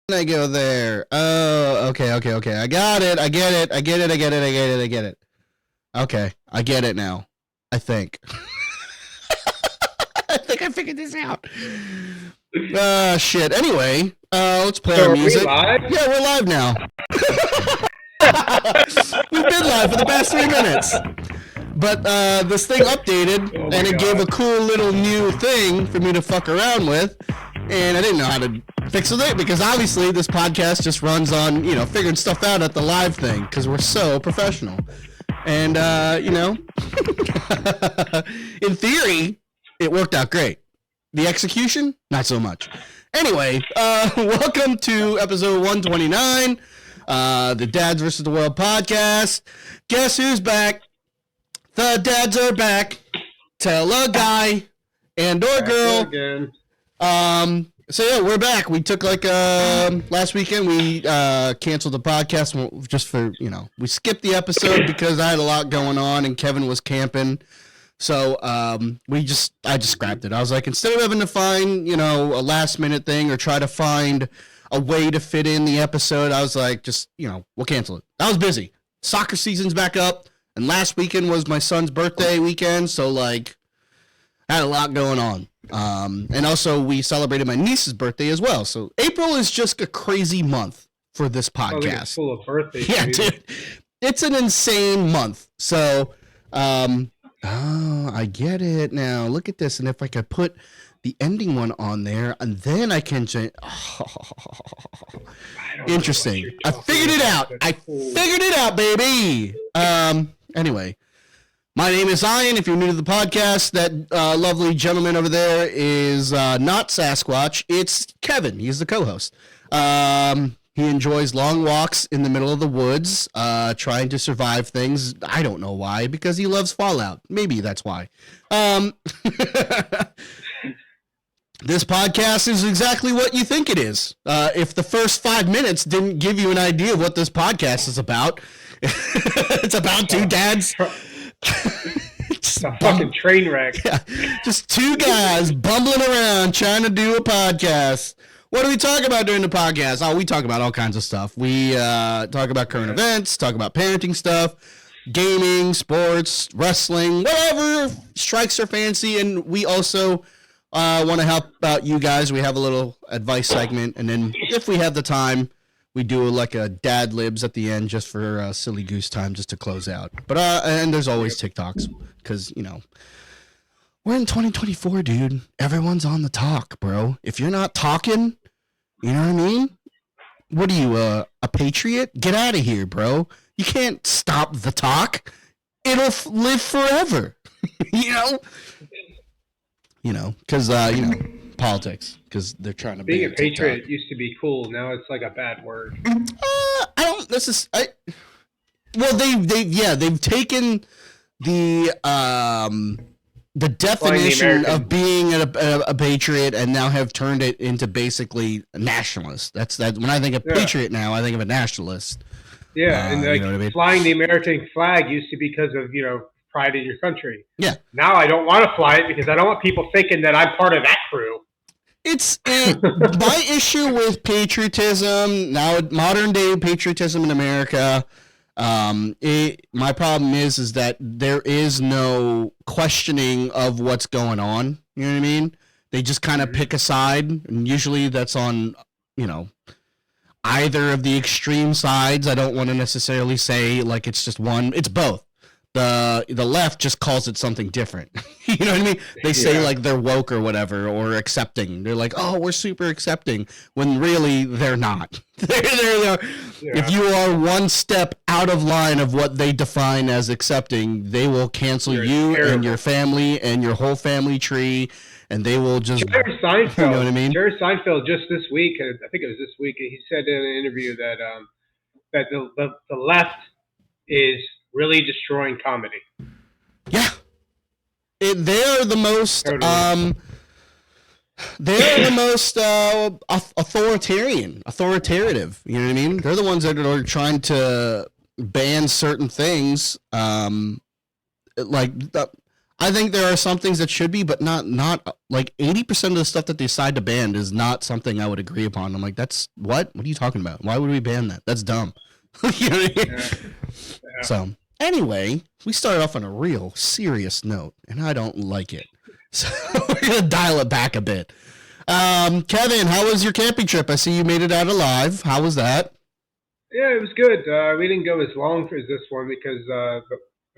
I go there? Oh, okay. I got it. I get it. Okay, I get it now. I think. I think I figured this out. Shit. Anyway, let's play our music. We live? Yeah, we're live now. We've been live for the past 3 minutes. But this thing updated, and it gave a cool little new thing for me to fuck around with. And I didn't know how to fix it because obviously this podcast just runs on, figuring stuff out at the live thing because we're so professional. And, in theory, it worked out great. The execution, not so much. Anyway, welcome to episode 129, the Dads vs. the World podcast. Guess who's back? The dads are back. Tell a guy and or girl. Again. So yeah, we're back. We took last weekend we canceled the podcast just for, we skipped the episode because I had a lot going on and Kevin was camping. So I just scrapped it. I was like, instead of having to find, a last minute thing or try to find a way to fit in the episode, I was like, just, we'll cancel it. I was busy. Soccer season's back up, and last weekend was my son's birthday weekend, so I had a lot going on. And also we celebrated my niece's birthday as well. So April is just a crazy month for this podcast. It's full of birthdays. Yeah, dude. It's an insane month. So, I get it now. Look at this. And if I could put the ending one on there, and then I can change. Interesting. I figured it out. Figured it out, baby. Anyway. My name is Ian. If you're new to the podcast, that lovely gentleman over there is not Sasquatch. It's Kevin. He's the co-host. He enjoys long walks in the middle of the woods, trying to survive things. I don't know why, because he loves Fallout. Maybe that's why. This podcast is exactly what you think it is. If the first 5 minutes didn't give you an idea of what this podcast is about, it's about two dads. It's a fucking train wreck. Yeah, just two guys bumbling around trying to do a podcast. What do we talk about during the podcast? Oh, we talk about all kinds of stuff. We talk about current events, talk about parenting stuff, gaming, sports, wrestling, whatever strikes our fancy. And we also want to help out you guys. We have a little advice segment. And then if we have the time, we do like a dad libs at the end just for silly goose time just to close out. But and there's always TikToks because, we're in 2024, dude. Everyone's on the talk, bro. If you're not talking, you know what I mean? What are you, a patriot? Get out of here, bro. You can't stop the talk. It'll live forever. Because, politics, because they're trying to being a patriot used to be cool. Now it's like a bad word. They've taken the definition of being a patriot and now have turned it into basically a nationalist. That's that. When I think of patriot now, I think of a nationalist. Yeah, and you know what I mean? Flying the American flag used to be because of pride in your country. Yeah. Now I don't want to fly it because I don't want people thinking that I'm part of that crew. It's my issue with patriotism now, modern day patriotism in America. My problem is that there is no questioning of what's going on. You know what I mean? They just kind of pick a side, and usually that's on, either of the extreme sides. I don't want to necessarily say like it's just one. It's both. The left just calls it something different. You know what I mean? They say like they're woke or whatever, or accepting. They're like, oh, we're super accepting, when really they're not. If you are one step out of line of what they define as accepting, they will cancel you and your family and your whole family tree, and they will just. Jerry Seinfeld. You know what I mean? Jerry Seinfeld just this week, I think it was this week, he said in an interview that that the left is really destroying comedy. Yeah. They're the most authoritative. You know what I mean? They're the ones that are trying to ban certain things. I think there are some things that should be, but not like 80% of the stuff that they decide to ban is not something I would agree upon. I'm like, that's what? What are you talking about? Why would we ban that? That's dumb. You know what I mean? Yeah. So anyway, we started off on a real serious note, and I don't like it. So we're gonna dial it back a bit. Kevin, how was your camping trip? I see you made it out alive. How was that? Yeah, it was good. We didn't go as long as this one because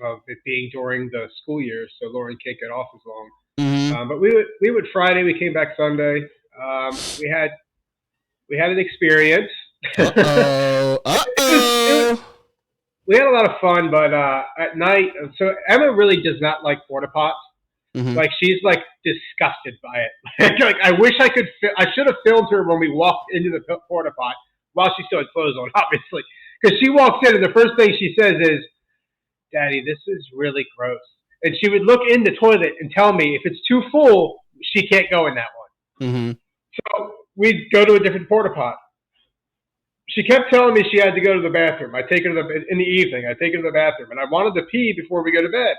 of it being during the school year, so Lauren can't get off as long. Mm-hmm. But we went Friday. We came back Sunday. We had an experience. Uh-oh. Uh-oh. We had a lot of fun, but at night, so Emma really does not like porta pots. Mm-hmm. Like she's like disgusted by it. Like I wish I could. I should have filmed her when we walked into the porta pot while she still had clothes on, obviously, because she walks in and the first thing she says is, "Daddy, this is really gross." And she would look in the toilet and tell me if it's too full, she can't go in that one. Mm-hmm. So we'd go to a different porta pot. She kept telling me she had to go to the bathroom. I take her in the evening. I take her to the bathroom, and I wanted to pee before we go to bed.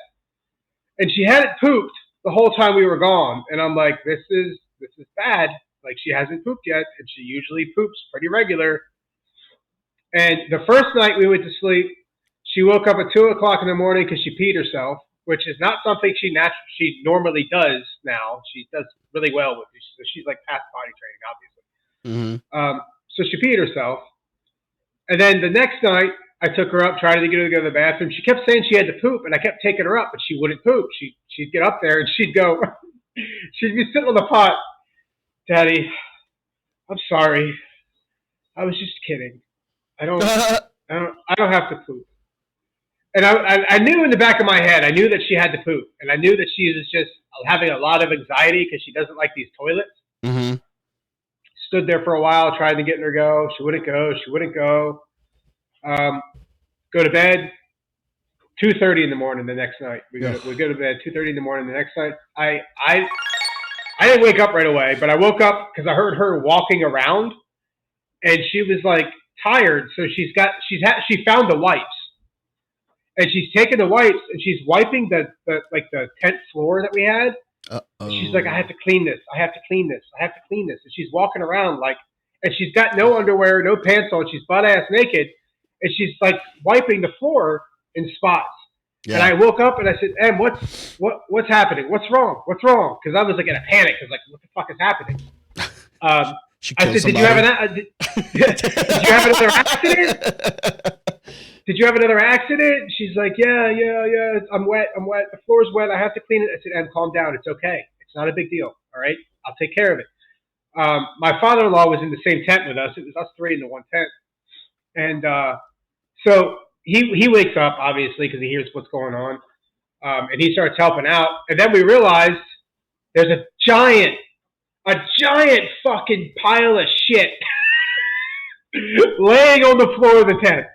And she hadn't pooped the whole time we were gone. And I'm like, this is bad. Like she hasn't pooped yet, and she usually poops pretty regular. And the first night we went to sleep, she woke up at 2:00 in the morning because she peed herself, which is not something she normally does now. She does really well with it. So she's like past potty training, obviously. Mm-hmm. So she peed herself. And then the next night, I took her up, tried to get her to go to the bathroom. She kept saying she had to poop, and I kept taking her up, but she wouldn't poop. She'd get up there, and she'd go, she'd be sitting on the pot. Daddy, I'm sorry. I was just kidding. I don't have to poop. And I knew in the back of my head, I knew that she had to poop, and I knew that she was just having a lot of anxiety because she doesn't like these toilets. Mm-hmm. Stood there for a while, tried to get her to go. She wouldn't go. She wouldn't go. Go to bed. 2:30 in the morning the next night. We go to bed 2:30 in the morning the next night. I didn't wake up right away, but I woke up because I heard her walking around, and she was like tired. So she found the wipes, and she's taking the wipes and she's wiping the tent floor that we had. She's like, I have to clean this. I have to clean this. I have to clean this. And she's walking around like, and she's got no underwear, no pants on. She's butt ass naked, and she's like wiping the floor in spots. Yeah. And I woke up and I said, Em, what's happening? What's wrong? What's wrong? Because I was like in a panic. I was like, what the fuck is happening? I said, did you have another accident? Did you have another accident? She's like, yeah. I'm wet. The floor's wet. I have to clean it. I said, Em, calm down. It's okay. It's not a big deal. All right. I'll take care of it. My father-in-law was in the same tent with us. It was us three in the one tent. And so he wakes up, obviously, because he hears what's going on. And he starts helping out. And then we realized there's a giant fucking pile of shit laying on the floor of the tent.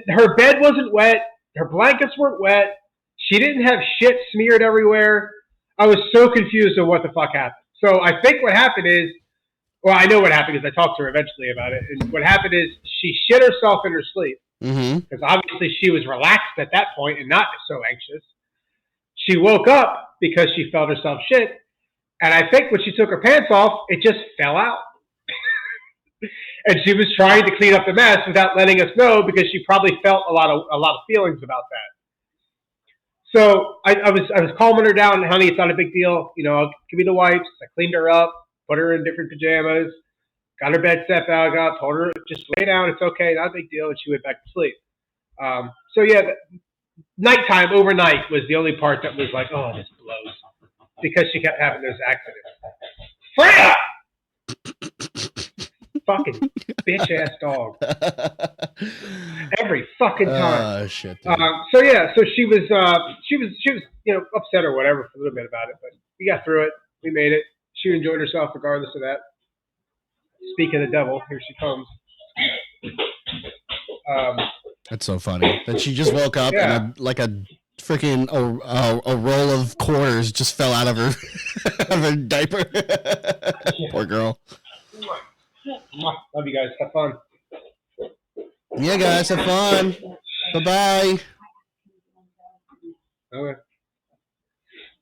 Her bed wasn't wet. Her blankets weren't wet. She didn't have shit smeared everywhere. I was so confused on what the fuck happened. So I think what happened is, well, I know what happened because I talked to her eventually about it. And what happened is she shit herself in her sleep. Because obviously she was relaxed at that point and not so anxious. She woke up because she felt herself shit. And I think when she took her pants off, it just fell out. And she was trying to clean up the mess without letting us know because she probably felt a lot of feelings about that. So I was calming her down, honey, it's not a big deal. You know, give me the wipes. I cleaned her up, put her in different pajamas, got her bed set back up, told her just lay down, it's okay, not a big deal, and she went back to sleep. So yeah, nighttime, overnight was the only part that was like, oh, this blows, because she kept having those accidents. Freya! Fucking bitch ass dog. Every fucking time. Oh shit. So yeah, so she was upset or whatever for a little bit about it, but we got through it. We made it. She enjoyed herself regardless of that. Speaking of the devil, here she comes. That's so funny that she just woke up and a freaking a roll of quarters just fell out of her of her diaper. Poor girl. Love you guys. Have fun. Yeah, guys, have fun. Bye-bye. Okay.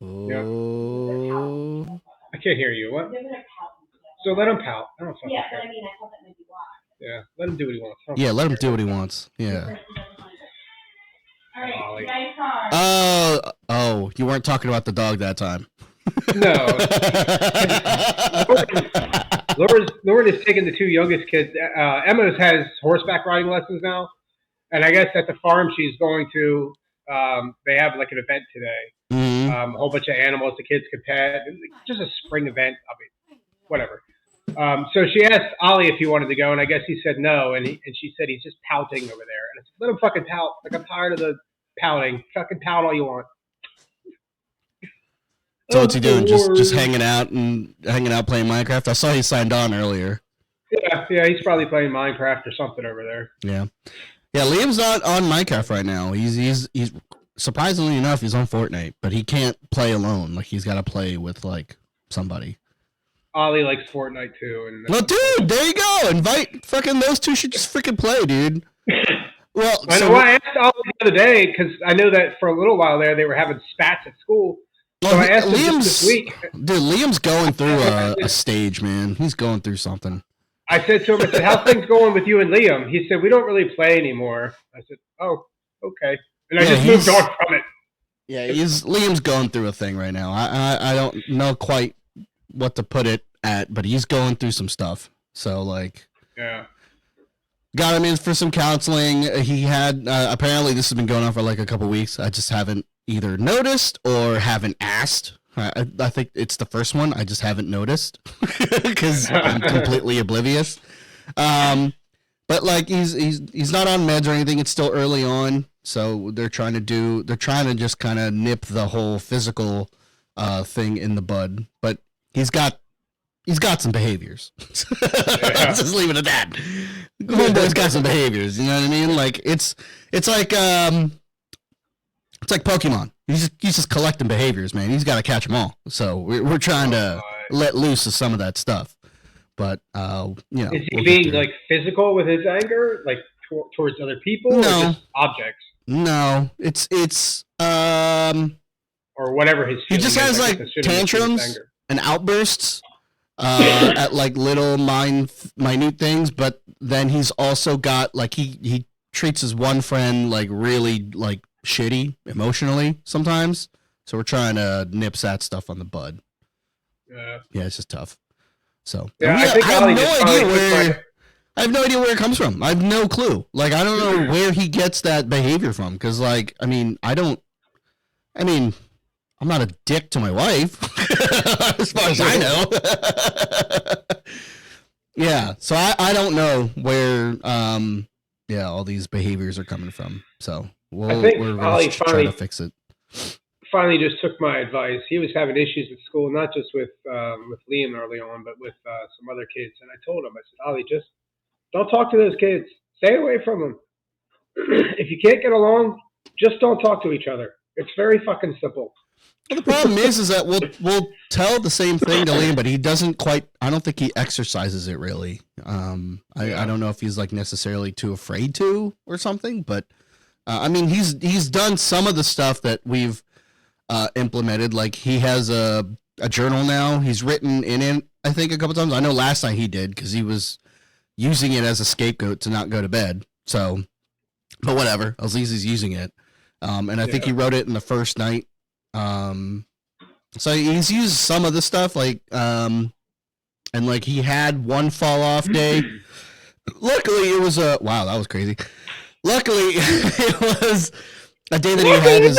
Yep. Oh. I can't hear you. What? So let him pout. I don't fucking care. I thought that might be why. Yeah, let him do what he wants. Yeah, let him do what he wants. Yeah. All right, Ollie. nice car. Oh, you weren't talking about the dog that time. No. Lauren is taking the two youngest kids. Emma has horseback riding lessons now, and I guess at the farm she's going to. They have like an event today. Mm-hmm. A whole bunch of animals the kids could pet. Just a spring event. I mean, whatever. So she asked Ollie if he wanted to go, and I guess he said no. And she said he's just pouting over there. And I said, let him fucking pout. Like, I'm tired of the pouting. Fucking pout all you want. So what's he doing? Just hanging out playing Minecraft? I saw he signed on earlier. Yeah, he's probably playing Minecraft or something over there. Yeah. Liam's not on Minecraft right now. He's surprisingly enough, he's on Fortnite, but he can't play alone. Like, he's got to play with like somebody. Ollie likes Fortnite too. And well, dude, there you go. Invite fucking those two should just freaking play, dude. Well, I asked Ollie the other day because I know that for a little while there they were having spats at school. So I asked him this week. Dude, Liam's going through a stage, man. He's going through something. I said to him, I said, how's things going with you and Liam? He said, we don't really play anymore. I said, oh, okay. And I just moved on from it. Yeah, Liam's going through a thing right now. I don't know quite what to put it at, but he's going through some stuff. So, like, yeah. Got him in for some counseling. He had, apparently this has been going on for like a couple weeks. I just haven't either noticed or haven't asked. I think it's the first one. I just haven't noticed because I'm completely oblivious. But like he's not on meds or anything. It's still early on, so they're trying to just kind of nip the whole physical thing in the bud. But he's got some behaviors. Let's just leave it at that. Homeboy's got some behaviors. You know what I mean? Like it's like Pokemon. He's just collecting behaviors, man. He's got to catch them all. So we're trying to let loose of some of that stuff. But you know, is he being like physical with his anger, like towards other people, or just objects? No, it's or whatever his. He just has like tantrums and outbursts at like little minute things, but then he's also got like he treats his one friend like really like shitty emotionally sometimes. So we're trying to nip that stuff on the bud. Yeah, it's just tough. So yeah, I have no idea where it comes from. I have no clue. Like, I don't know where he gets that behavior from. Because, like, I'm not a dick to my wife, as far as I know. Yeah, so I don't know where all these behaviors are coming from. So we're going to try to fix it. Finally just took my advice. He was having issues at school, not just with Liam early on, but with some other kids. And I told him, I said, Ollie, just don't talk to those kids. Stay away from them. If you can't get along, just don't talk to each other. It's very fucking simple. Well, the problem is that we'll tell the same thing to Liam, but he doesn't quite. I don't think he exercises it really. I don't know if he's like necessarily too afraid to or something, but he's done some of the stuff that we've implemented. Like he has a journal now. He's written in it, I think, a couple times. I know last night he did because he was using it as a scapegoat to not go to bed. So, but whatever. At least he's using it. And I think he wrote it in the first night. So he's used some of the stuff like, and like he had one fall off day. Luckily it was wow, that was crazy. Luckily it was a day that he had his,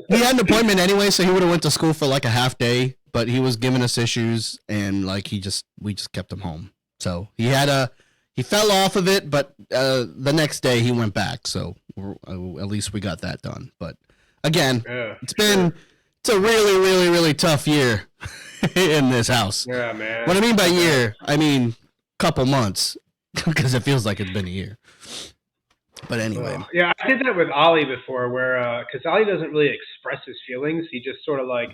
he had an appointment anyway, so he would have went to school for like a half day, but he was giving us issues and like we just kept him home. So he fell off of it, but the next day he went back. So at least we got that done. But again, it's a really, really, really tough year in this house. Yeah, man. What I mean by year, I mean couple months, because it feels like it's been a year. But anyway. Yeah, I did that with Ollie before, where because Ollie doesn't really express his feelings. He just sort of like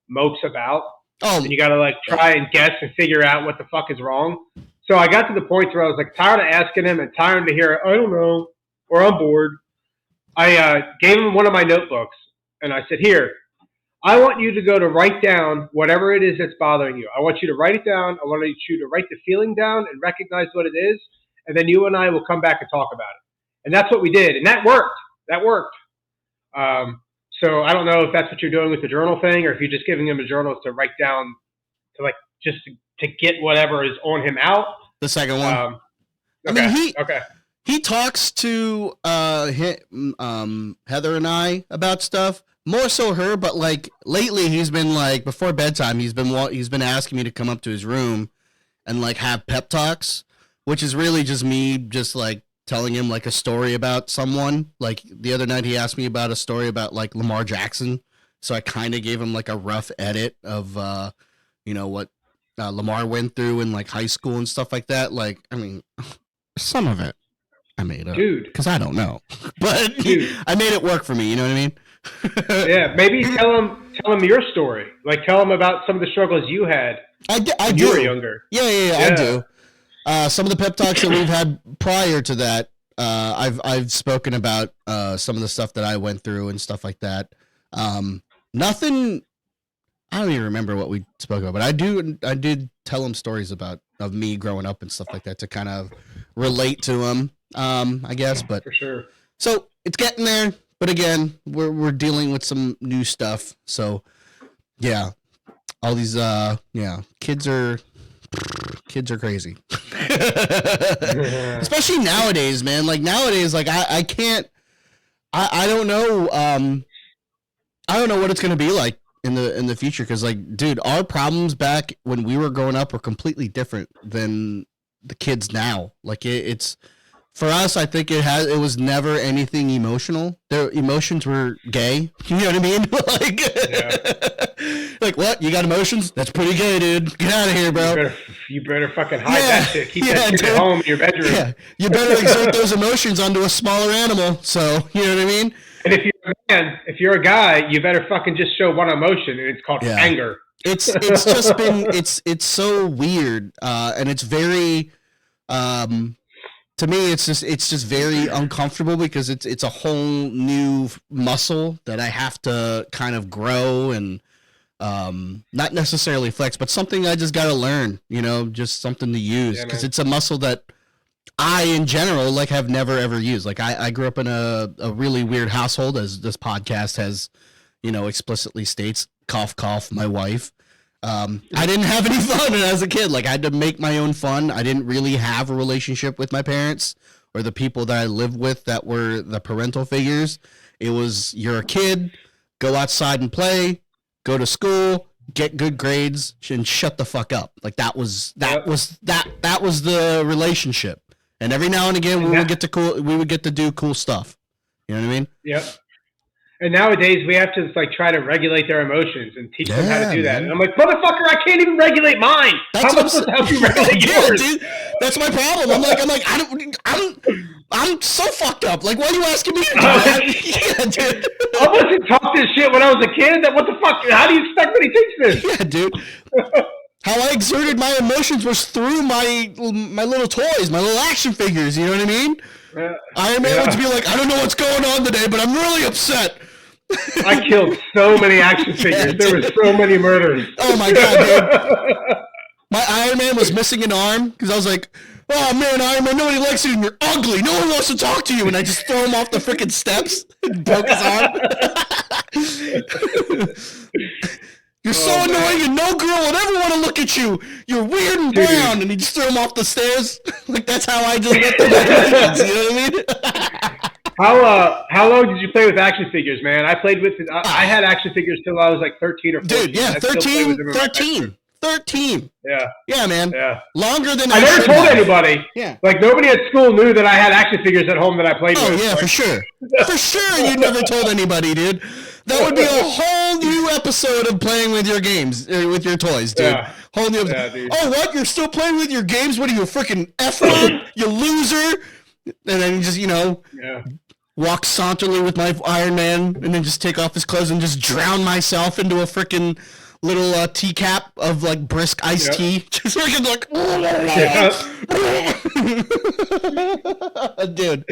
mopes about. Oh, and you got to like try and guess and figure out what the fuck is wrong. So I got to the point where I was like tired of asking him and tired to hear, I don't know, or I'm bored. I gave him one of my notebooks, and I said, "Here, I want you to go to write down whatever it is that's bothering you. I want you to write it down. I want you to write the feeling down and recognize what it is, and then you and I will come back and talk about it." And that's what we did, and that worked. That worked. So I don't know if that's what you're doing with the journal thing, or if you're just giving him a journal to write down, to like just to get whatever is on him out. The second one. Okay. I mean, Okay. he talks to Heather and I about stuff. More so her, but like lately he's been like before bedtime he's been asking me to come up to his room and like have pep talks, which is really just me just like telling him like a story about someone. Like the other night he asked me about a story about like Lamar Jackson, so I kind of gave him like a rough edit of what Lamar went through in like high school and stuff like that. Like, I mean, some of it I made up, dude, because I don't know, but I made it work for me. You know what I mean? Yeah, maybe tell him your story. Like, tell him about some of the struggles you had. I do. When you were younger. Yeah, I do. Some of the pep talks that we've had prior to that, I've spoken about some of the stuff that I went through and stuff like that. Nothing. I don't even remember what we spoke about, but I did tell him stories of me growing up and stuff like that to kind of relate to him. I guess, but for sure. So it's getting there. But again, we're dealing with some new stuff. So yeah, all these kids are crazy. Especially nowadays, man. Like nowadays, like I can't I don't know I don't know what it's gonna be like in the future, because like, dude, our problems back when we were growing up were completely different than the kids now. Like it's for us, I think it was never anything emotional. Their emotions were gay. You know what I mean? Like what? You got emotions? That's pretty gay, dude. Get out of here, bro. You better fucking hide that shit. Keep that shit at home in your bedroom. Yeah. You better exert those emotions onto a smaller animal. So, you know what I mean? And if you're a man, if you're a guy, you better fucking just show one emotion, and it's called anger. It's just been it's so weird, and it's very to me, it's just very uncomfortable, because it's a whole new muscle that I have to kind of grow and not necessarily flex, but something I just got to learn, just something to use, because it's a muscle that I, in general, like have never ever used. Like I grew up in a really weird household, as this podcast has, explicitly states. Cough, cough. My wife. I didn't have any fun as a kid. Like I had to make my own fun. I didn't really have a relationship with my parents or the people that I lived with that were the parental figures. It was, you're a kid, go outside and play, go to school, get good grades, and shut the fuck up. Like that was the relationship. And every now and again we would get to do cool stuff. You know what I mean? Yep. And nowadays we have to try to regulate their emotions and teach them how to do that. And I'm like, motherfucker, I can't even regulate mine. How am I supposed to help you regulate yours? Dude, that's my problem. I'm like, I'm so fucked up. Like, why are you asking me to do that? Yeah, dude. I wasn't taught this shit when I was a kid. What the fuck? How do you expect me to teach this? Yeah, dude. How I exerted my emotions was through my little toys, my little action figures. You know what I mean? Iron Man would be like, I don't know what's going on today, but I'm really upset. I killed so many action figures. There were so many murders. Oh my god, dude. My Iron Man was missing an arm, because I was like, oh man, Iron Man, nobody likes you and you're ugly. No one wants to talk to you. And I just throw him off the freaking steps and broke his arm. You're so annoying, and no girl would ever want to look at you. You're weird and brown. And he just threw him off the stairs. Like, that's how I just went through my kids, you know what I mean? How long did you play with action figures, man? I played with I had action figures till I was like 13 or 14. Dude, yeah, 13. Yeah, man. Yeah. Longer than I never told anybody. Yeah. Like, nobody at school knew that I had action figures at home that I played with. Oh, yeah, for sure. For sure you never told anybody, dude. That would be a whole new episode of playing with your games, with your toys, dude. Yeah. Whole new episode. Dude. Oh, what? You're still playing with your games? What are you, a freaking F-word? You loser? And then just, walk saunterly with my Iron Man, and then just take off his clothes and just drown myself into a freaking little teacup of like brisk iced tea. Just freaking like, dude.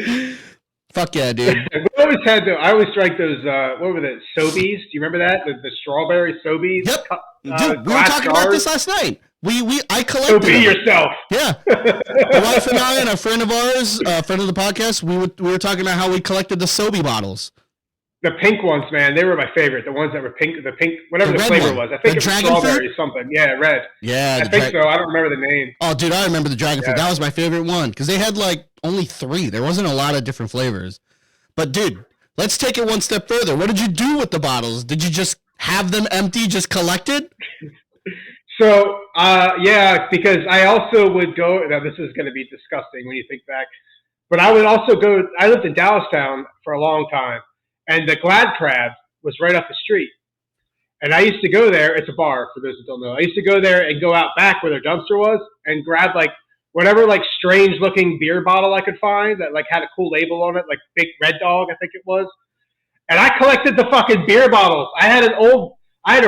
Fuck yeah, dude. I always drank those, what were the, Sobeys? Do you remember that? The strawberry Sobeys? Yep. Dude, we were talking about this last night. I collected So be yourself. Yeah. The wife and I and a friend of ours, friend of the podcast, we were talking about how we collected the Sobe bottles. The pink ones, man, they were my favorite. The ones that were pink, whatever the flavor was. I think it was strawberry or something. Yeah, red. Yeah. I think so. I don't remember the name. Oh, dude, I remember the dragon fruit. That was my favorite one because they had like only 3. There wasn't a lot of different flavors. But, dude, let's take it one step further. What did you do with the bottles? Did you just have them empty, just collected? So, yeah, because I also would go. Now, this is going to be disgusting when you think back. But I would also go. I lived in Dallastown for a long time. And the Glad Crab was right up the street. And I used to go there. It's a bar, for those that don't know. I used to go there and go out back where their dumpster was and grab, like, whatever, like, strange-looking beer bottle I could find that, like, had a cool label on it, like Big Red Dog, I think it was. And I collected the fucking beer bottles. I had a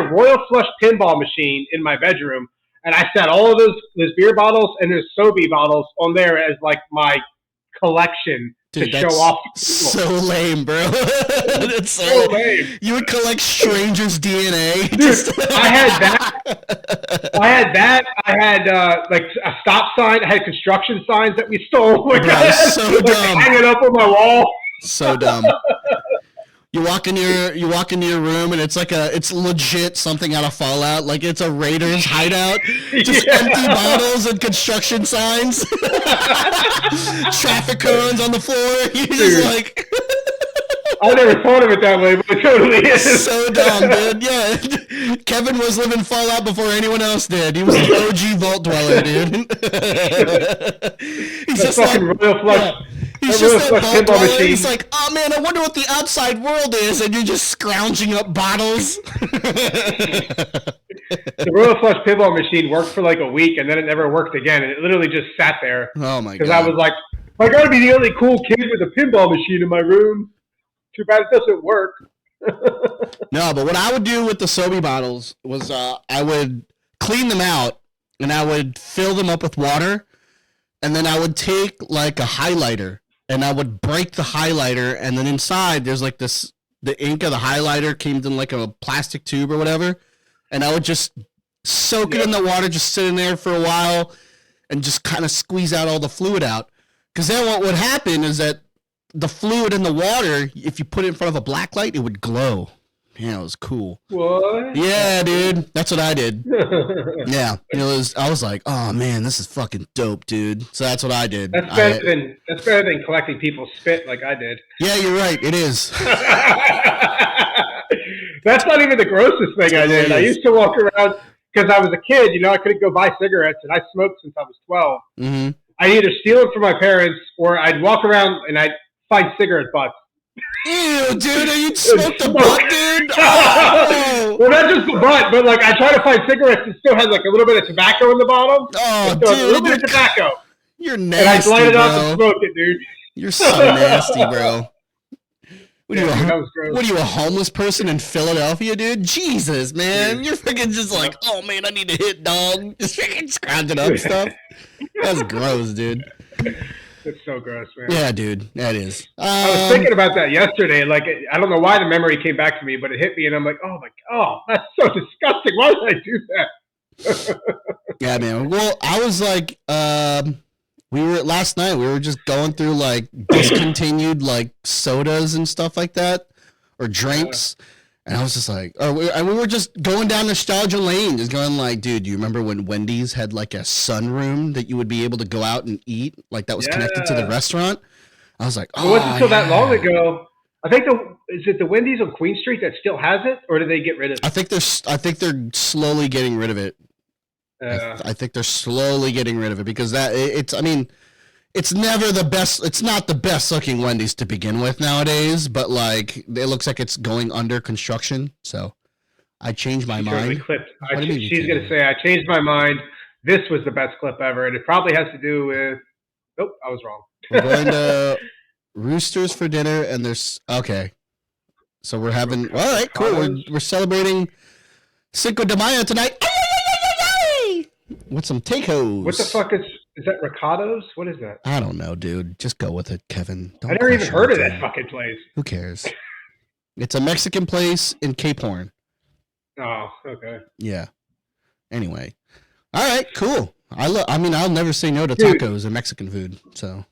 Royal Flush pinball machine in my bedroom, and I set all of those beer bottles and those Sobe bottles on there as, like, my collection. Dude, to show off. So lame, bro. That's so lame. You would collect strangers' DNA. Dude, I had that. I had like a stop sign. I had construction signs that we stole. Bro, so like, dumb. Hanging up on my wall. So dumb. You walk into your room and it's legit something out of Fallout. Like it's a Raiders hideout. Just empty bottles and construction signs. Traffic cones on the floor. You're just like I never thought of it that way, but it totally is. So dumb, dude. Yeah. Kevin was living Fallout before anyone else did. He was the OG vault dweller, dude. He's just fucking like, Royal Flush. Yeah. He's just that vault dweller. He's like, oh man, I wonder what the outside world is, and you're just scrounging up bottles. The Royal Flush pinball machine worked for like a week, and then it never worked again, and it literally just sat there. Oh my god! Because I was like, I gotta be the only cool kid with a pinball machine in my room. Too bad it doesn't work. No, but what I would do with the Sobe bottles was I would clean them out, and I would fill them up with water, and then I would take like a highlighter, and I would break the highlighter, and then inside there's like this, the ink of the highlighter came in like a plastic tube or whatever, and I would just soak it in the water, just sit in there for a while, and just kind of squeeze out all the fluid out. Because then what would happen is that the fluid in the water, if you put it in front of a black light, it would glow. Yeah, it was cool. What? Yeah, dude. That's what I did. Yeah. I was like, oh man, this is fucking dope, dude. So that's what I did. That's better than collecting people's spit like I did. Yeah, you're right. It is. That's not even the grossest thing I did. I used to walk around, because I was a kid, I couldn't go buy cigarettes, and I smoked since I was 12. Mm-hmm. I'd either steal it from my parents, or I'd walk around and I'd find cigarette butts. Ew, dude, you'd smoke the butt, dude? Oh. Well, not just the butt, but like I try to find cigarettes that still had like a little bit of tobacco in the bottom. Oh, dude. A little bit of tobacco. You're nasty, and I'd light it up bro. and smoke it, dude. You're so nasty, bro. What are you, a homeless person in Philadelphia, dude? Jesus, man. You're freaking just like, oh, man, I need to hit dog. Just freaking scrounging up stuff. That's gross, dude. It's so gross, man. Yeah, dude. That is. I was thinking about that yesterday. Like, I don't know why the memory came back to me, but it hit me, and I'm like, oh, my God, that's so disgusting. Why did I do that? Yeah, man. Well, I was like, last night, we were just going through, like, discontinued, like, sodas and stuff like that, or drinks. And I was just like, we were just going down nostalgia lane, just going like, dude, do you remember when Wendy's had like a sunroom that you would be able to go out and eat, like that was connected to the restaurant? I was like, oh, it wasn't until that long ago. I think is it the Wendy's on Queen Street that still has it, or did they get rid of it? I think they're slowly getting rid of it. I think they're slowly getting rid of it because it's never the best. It's not the best looking Wendy's to begin with nowadays, but like it looks like it's going under construction. So I changed my mind. She's going to say, I changed my mind. This was the best clip ever. And it probably has to do with, nope, I was wrong. We're going to Roosters for dinner. And there's, okay. So we're having, all right, cool. We're celebrating Cinco de Mayo tonight. With some tacos. What the fuck is Is that Ricardo's? What is that? I don't know, dude. Just go with it, Kevin. Don't I never even question heard of it, that dude. fucking place. Who cares? It's a Mexican place in Cape Horn. Oh, okay. Yeah. Anyway. All right, cool. I mean, I'll never say no to Dude. tacos and Mexican food. So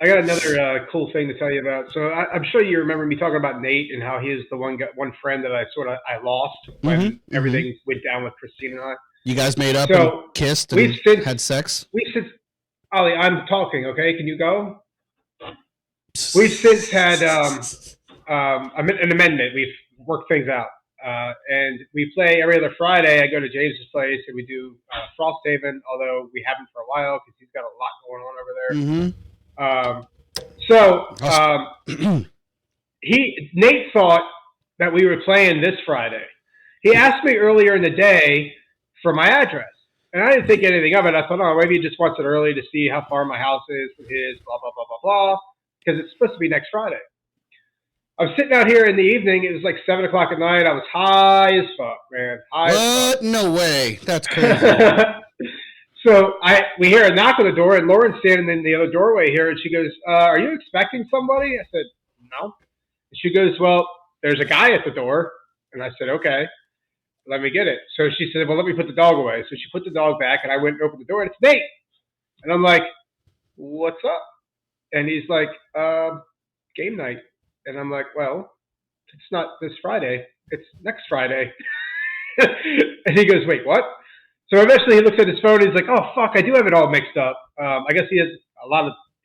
I got another cool thing to tell you about. So I'm sure you remember me talking about Nate and how he's the one friend that I lost when everything went down with Christina and I. You guys made up and kissed and had sex? Ollie, I'm talking, okay? Can you go? We've since had an amendment. We've worked things out. And we play every other Friday. I go to James's place and we do Frosthaven, although we haven't for a while because he's got a lot going on over there. Nate thought that we were playing this Friday. He asked me earlier in the day for my address. And I didn't think anything of it. I thought, oh, maybe he just wants it early to see how far my house is from his, blah, blah, blah, blah, blah, because it's supposed to be next Friday. I was sitting out here in the evening. It was like 7 o'clock at night. I was high as fuck, man. What? No way. That's crazy. So we hear a knock on the door, and Lauren's standing in the other doorway here, and she goes, are you expecting somebody? I said, no. And she goes, well, there's a guy at the door. And I said, okay. Let me get it. So she said, well, let me put the dog away. So she put the dog back, and I went and opened the door, and it's Nate. And I'm like, what's up? And he's like, game night. And I'm like, well, it's not this Friday. It's next Friday. And he goes, wait, what? So eventually he looks at his phone, and he's like, oh, fuck, I do have it all mixed up. I guess he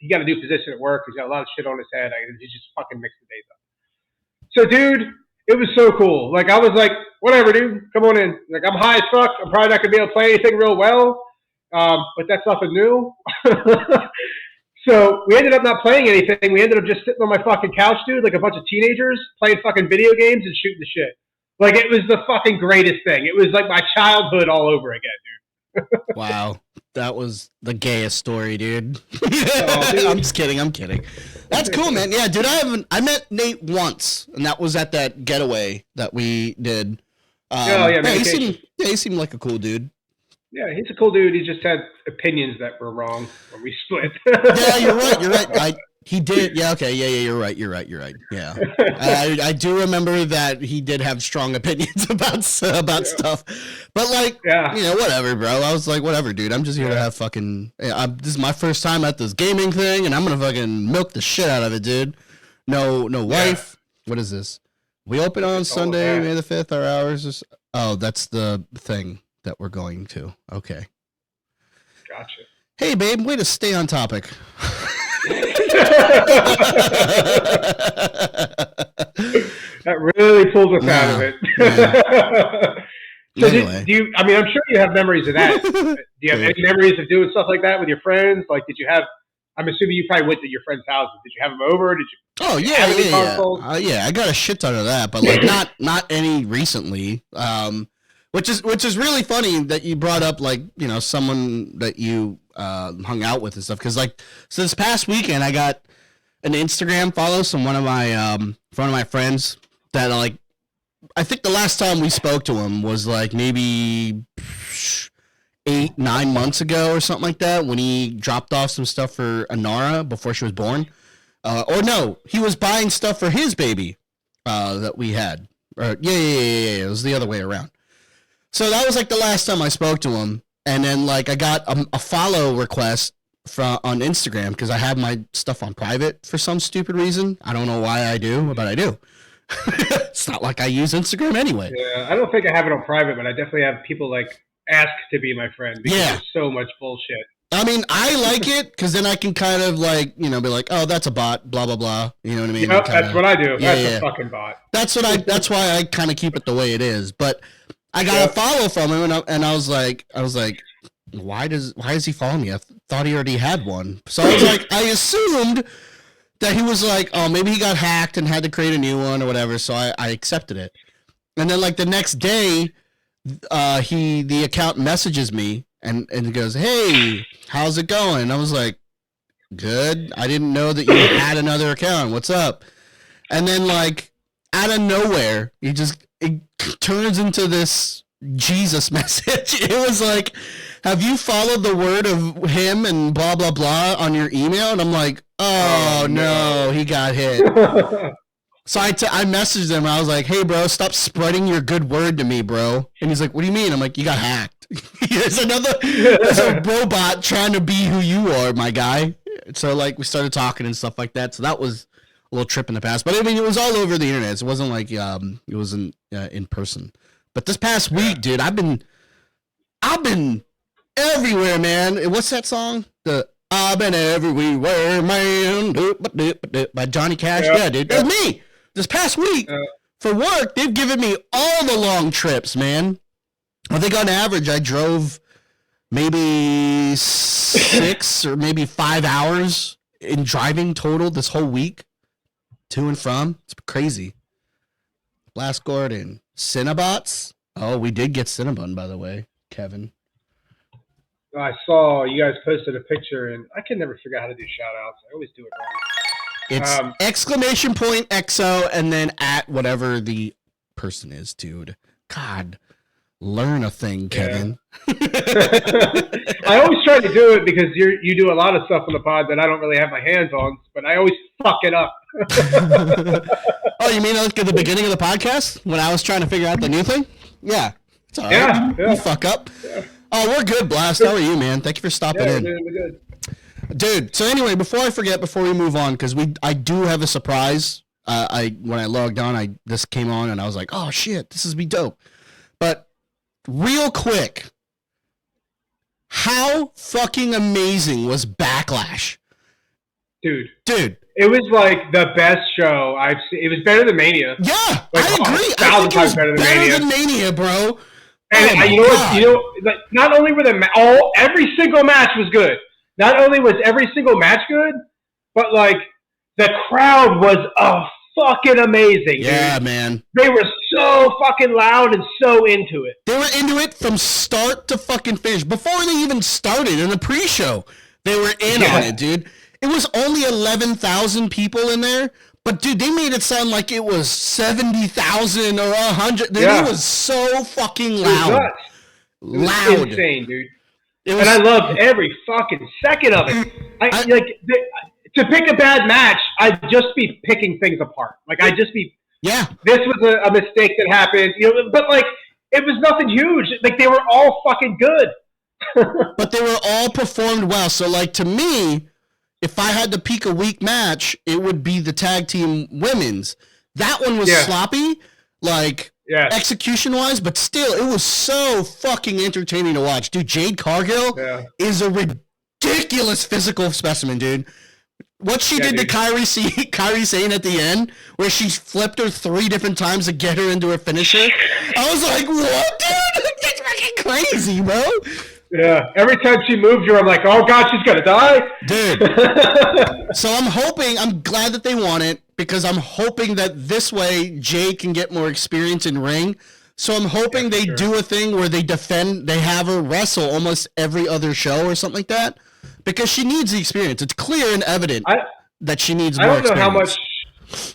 got a new position at work. He's got a lot of shit on his head. He just fucking mixed the days up. So, dude, it was so cool. Like, I was like, whatever, dude, come on in. Like, I'm high as fuck. I'm probably not going to be able to play anything real well, but that's nothing new. So we ended up not playing anything. We ended up just sitting on my fucking couch, dude, like a bunch of teenagers playing fucking video games and shooting the shit. Like, it was the fucking greatest thing. It was like my childhood all over again, dude. Wow. That was the gayest story, dude. I'm just kidding. That's cool, man. Yeah, dude, I met Nate once, and that was at that getaway that we did. He seemed like a cool dude. Yeah, he's a cool dude. He just had opinions that were wrong when we split. Yeah, you're right. He did. Yeah, okay. Yeah, you're right. Yeah. I do remember that he did have strong opinions about stuff. But, like, whatever, bro. I was like, whatever, dude. I'm just here to have fucking... this is my first time at this gaming thing, and I'm going to fucking milk the shit out of it, dude. No wife. What is this? We open on Sunday, May the 5th. Our hours is... that's the thing that we're going to. Okay. Gotcha. Hey, babe, way to stay on topic. That really pulls us out of it. So anyway. I'm sure you have memories of that. Do you have any memories of doing stuff like that with your friends? Like, I'm assuming you probably went to your friends' houses. Did you have them over? Did you? Oh yeah. Yeah, I got a shit ton of that, but like not any recently. Which is really funny that you brought up, like, someone that you hung out with and stuff, because so this past weekend I got an Instagram follow from one of my friends that, like, I think the last time we spoke to him was like maybe 8-9 months ago or something like that, when he dropped off some stuff for Anara before she was born. Or no, he was buying stuff for his baby that we had. Yeah, it was the other way around. So that was like the last time I spoke to him, and then like I got a follow request on Instagram because I have my stuff on private for some stupid reason. I don't know why I do, but I do. It's not like I use Instagram anyway. Yeah, I don't think I have it on private, but I definitely have people like ask to be my friend because there's so much bullshit. I mean, I like it because then I can kind of like, be like, oh, that's a bot, blah, blah, blah. You know what I mean? Yep, that's what I do. That's a fucking bot. That's why I kind of keep it the way it is. But I got a follow from him, and I was like, why does he follow me? I thought he already had one. So I was like, I assumed that he was like, oh, maybe he got hacked and had to create a new one or whatever. So I accepted it. And then like the next day, the account messages me and he goes, hey, how's it going? And I was like, good. I didn't know that you had another account. What's up? And then like out of nowhere, it turns into this Jesus message. It was like, have you followed the word of him and blah, blah, blah on your email? And I'm like, oh no, he got hit. So I messaged him. I was like, hey, bro, stop spreading your good word to me, bro. And he's like, what do you mean? I'm like, you got hacked. there's a robot trying to be who you are, my guy. So, like, we started talking and stuff like that. So that was a little trip in the past. But, I mean, it was all over the internet. It wasn't like it wasn't in person. But this past week, dude, I've been everywhere, man. What's that song? I've been everywhere, man. By Johnny Cash. Yeah, dude. That's me. This past week, for work, they've given me all the long trips, man. I think on average, I drove maybe 6 or maybe 5 hours in driving total this whole week, to and from. It's crazy. Blast Gordon. Cinnabots. Oh, we did get Cinnabon, by the way, Kevin. I saw you guys posted a picture, and I can never figure out how to do shout-outs. I always do it wrong. It's exclamation point XO and then at whatever the person is, dude. God, learn a thing, Kevin. I always try to do it because you do a lot of stuff on the pod that I don't really have my hands on, but I always fuck it up. Oh, you mean like at the beginning of the podcast when I was trying to figure out the new thing? Yeah. It's all right. Yeah. You fuck up. Yeah. Oh, we're good, Blast. How are you, man? Thank you for stopping in. We're good. Dude, so anyway, before I forget, before we move on, because I do have a surprise. When I logged on, this came on, and I was like, oh, shit, this is be dope. But real quick, how fucking amazing was Backlash? Dude. It was like the best show I've seen. It was better than Mania. Yeah, like, I agree. I think it was better than Mania, bro. And you know, like, not only were every single match was good. Not only was every single match good, but like the crowd was fucking amazing. Yeah, dude. Man. They were so fucking loud and so into it. They were into it from start to fucking finish. Before they even started in the pre-show, they were in on it, dude. It was only 11,000 people in there, but dude, they made it sound like it was 70,000 or 100. Dude, it was so fucking loud. It was insane, dude. And I loved every fucking second of it. To pick a bad match, I'd just be picking things apart. Like, I'd just be, this was a mistake that happened, but like, it was nothing huge. Like, they were all fucking good. But they were all performed well. So, like, to me, if I had to pick a weak match, it would be the tag team women's. That one was sloppy, like, execution-wise, but still, it was so fucking entertaining to watch. Dude, Jade Cargill is a ridiculous physical specimen, dude. What she did to Kairi Sane at the end, where she flipped her 3 different times to get her into her finisher, I was like, what, dude? It's fucking crazy, bro. Yeah, every time she moved her, I'm like, oh god, she's gonna die, dude. So I'm glad that they won it, because I'm hoping that this way Jay can get more experience in ring. So I'm hoping they do a thing where they have her wrestle almost every other show or something like that, because she needs the experience. It's clear and evident that she needs more experience.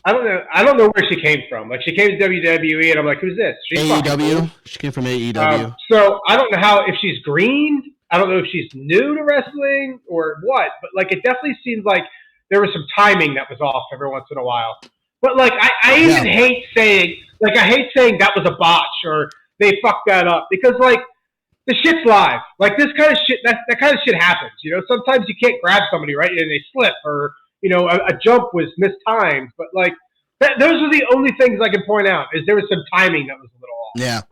I don't know where she came from. Like, she came to WWE, and I'm like, who's this? She's AEW. Cool. She came from AEW. So I don't know if she's green. I don't know if she's new to wrestling or what. But like, it definitely seems like there was some timing that was off every once in a while. But like, I even hate saying that was a botch or they fucked that up, because like, the shit's live. Like, this kind of shit, that kind of shit happens. Sometimes you can't grab somebody, right, and they slip, or a jump was mistimed, but like those are the only things I can point out, is there was some timing that was a little off. Yeah.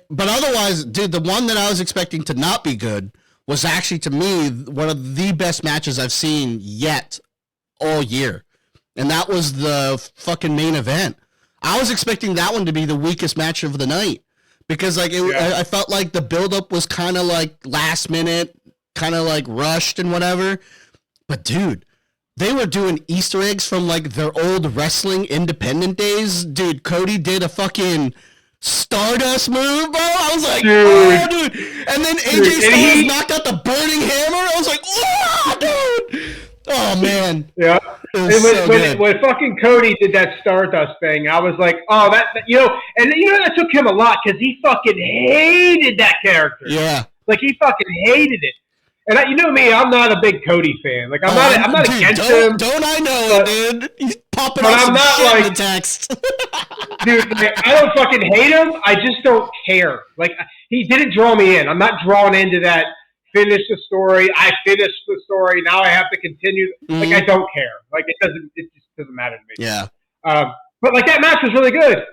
But otherwise, dude, the one that I was expecting to not be good was actually, to me, one of the best matches I've seen yet all year. And that was the fucking main event. I was expecting that one to be the weakest match of the night, because like I felt like the buildup was kind of like last minute, kind of like rushed and whatever. But dude, they were doing Easter eggs from like their old wrestling independent days. Dude, Cody did a fucking Stardust move, bro. I was like, oh, dude. And then AJ Styles knocked out the burning hammer. I was like, oh, dude. Oh man, Yeah. it And was so good. when fucking Cody did that Stardust thing, I was like, oh, and that took him a lot because he fucking hated that character. Yeah. Like he fucking hated it. And you know me, I'm not a big Cody fan. Like I'm not Dude, against him. don't I know but, it, dude? He's popping but off I'm some not shit in like, the text. dude, like, I don't fucking hate him. I just don't care. Like he didn't draw me in. I'm not drawn into that. Finish the story. I finished the story. Now I have to continue. Like I don't care. Like it just doesn't matter to me. Yeah. But like that match was really good.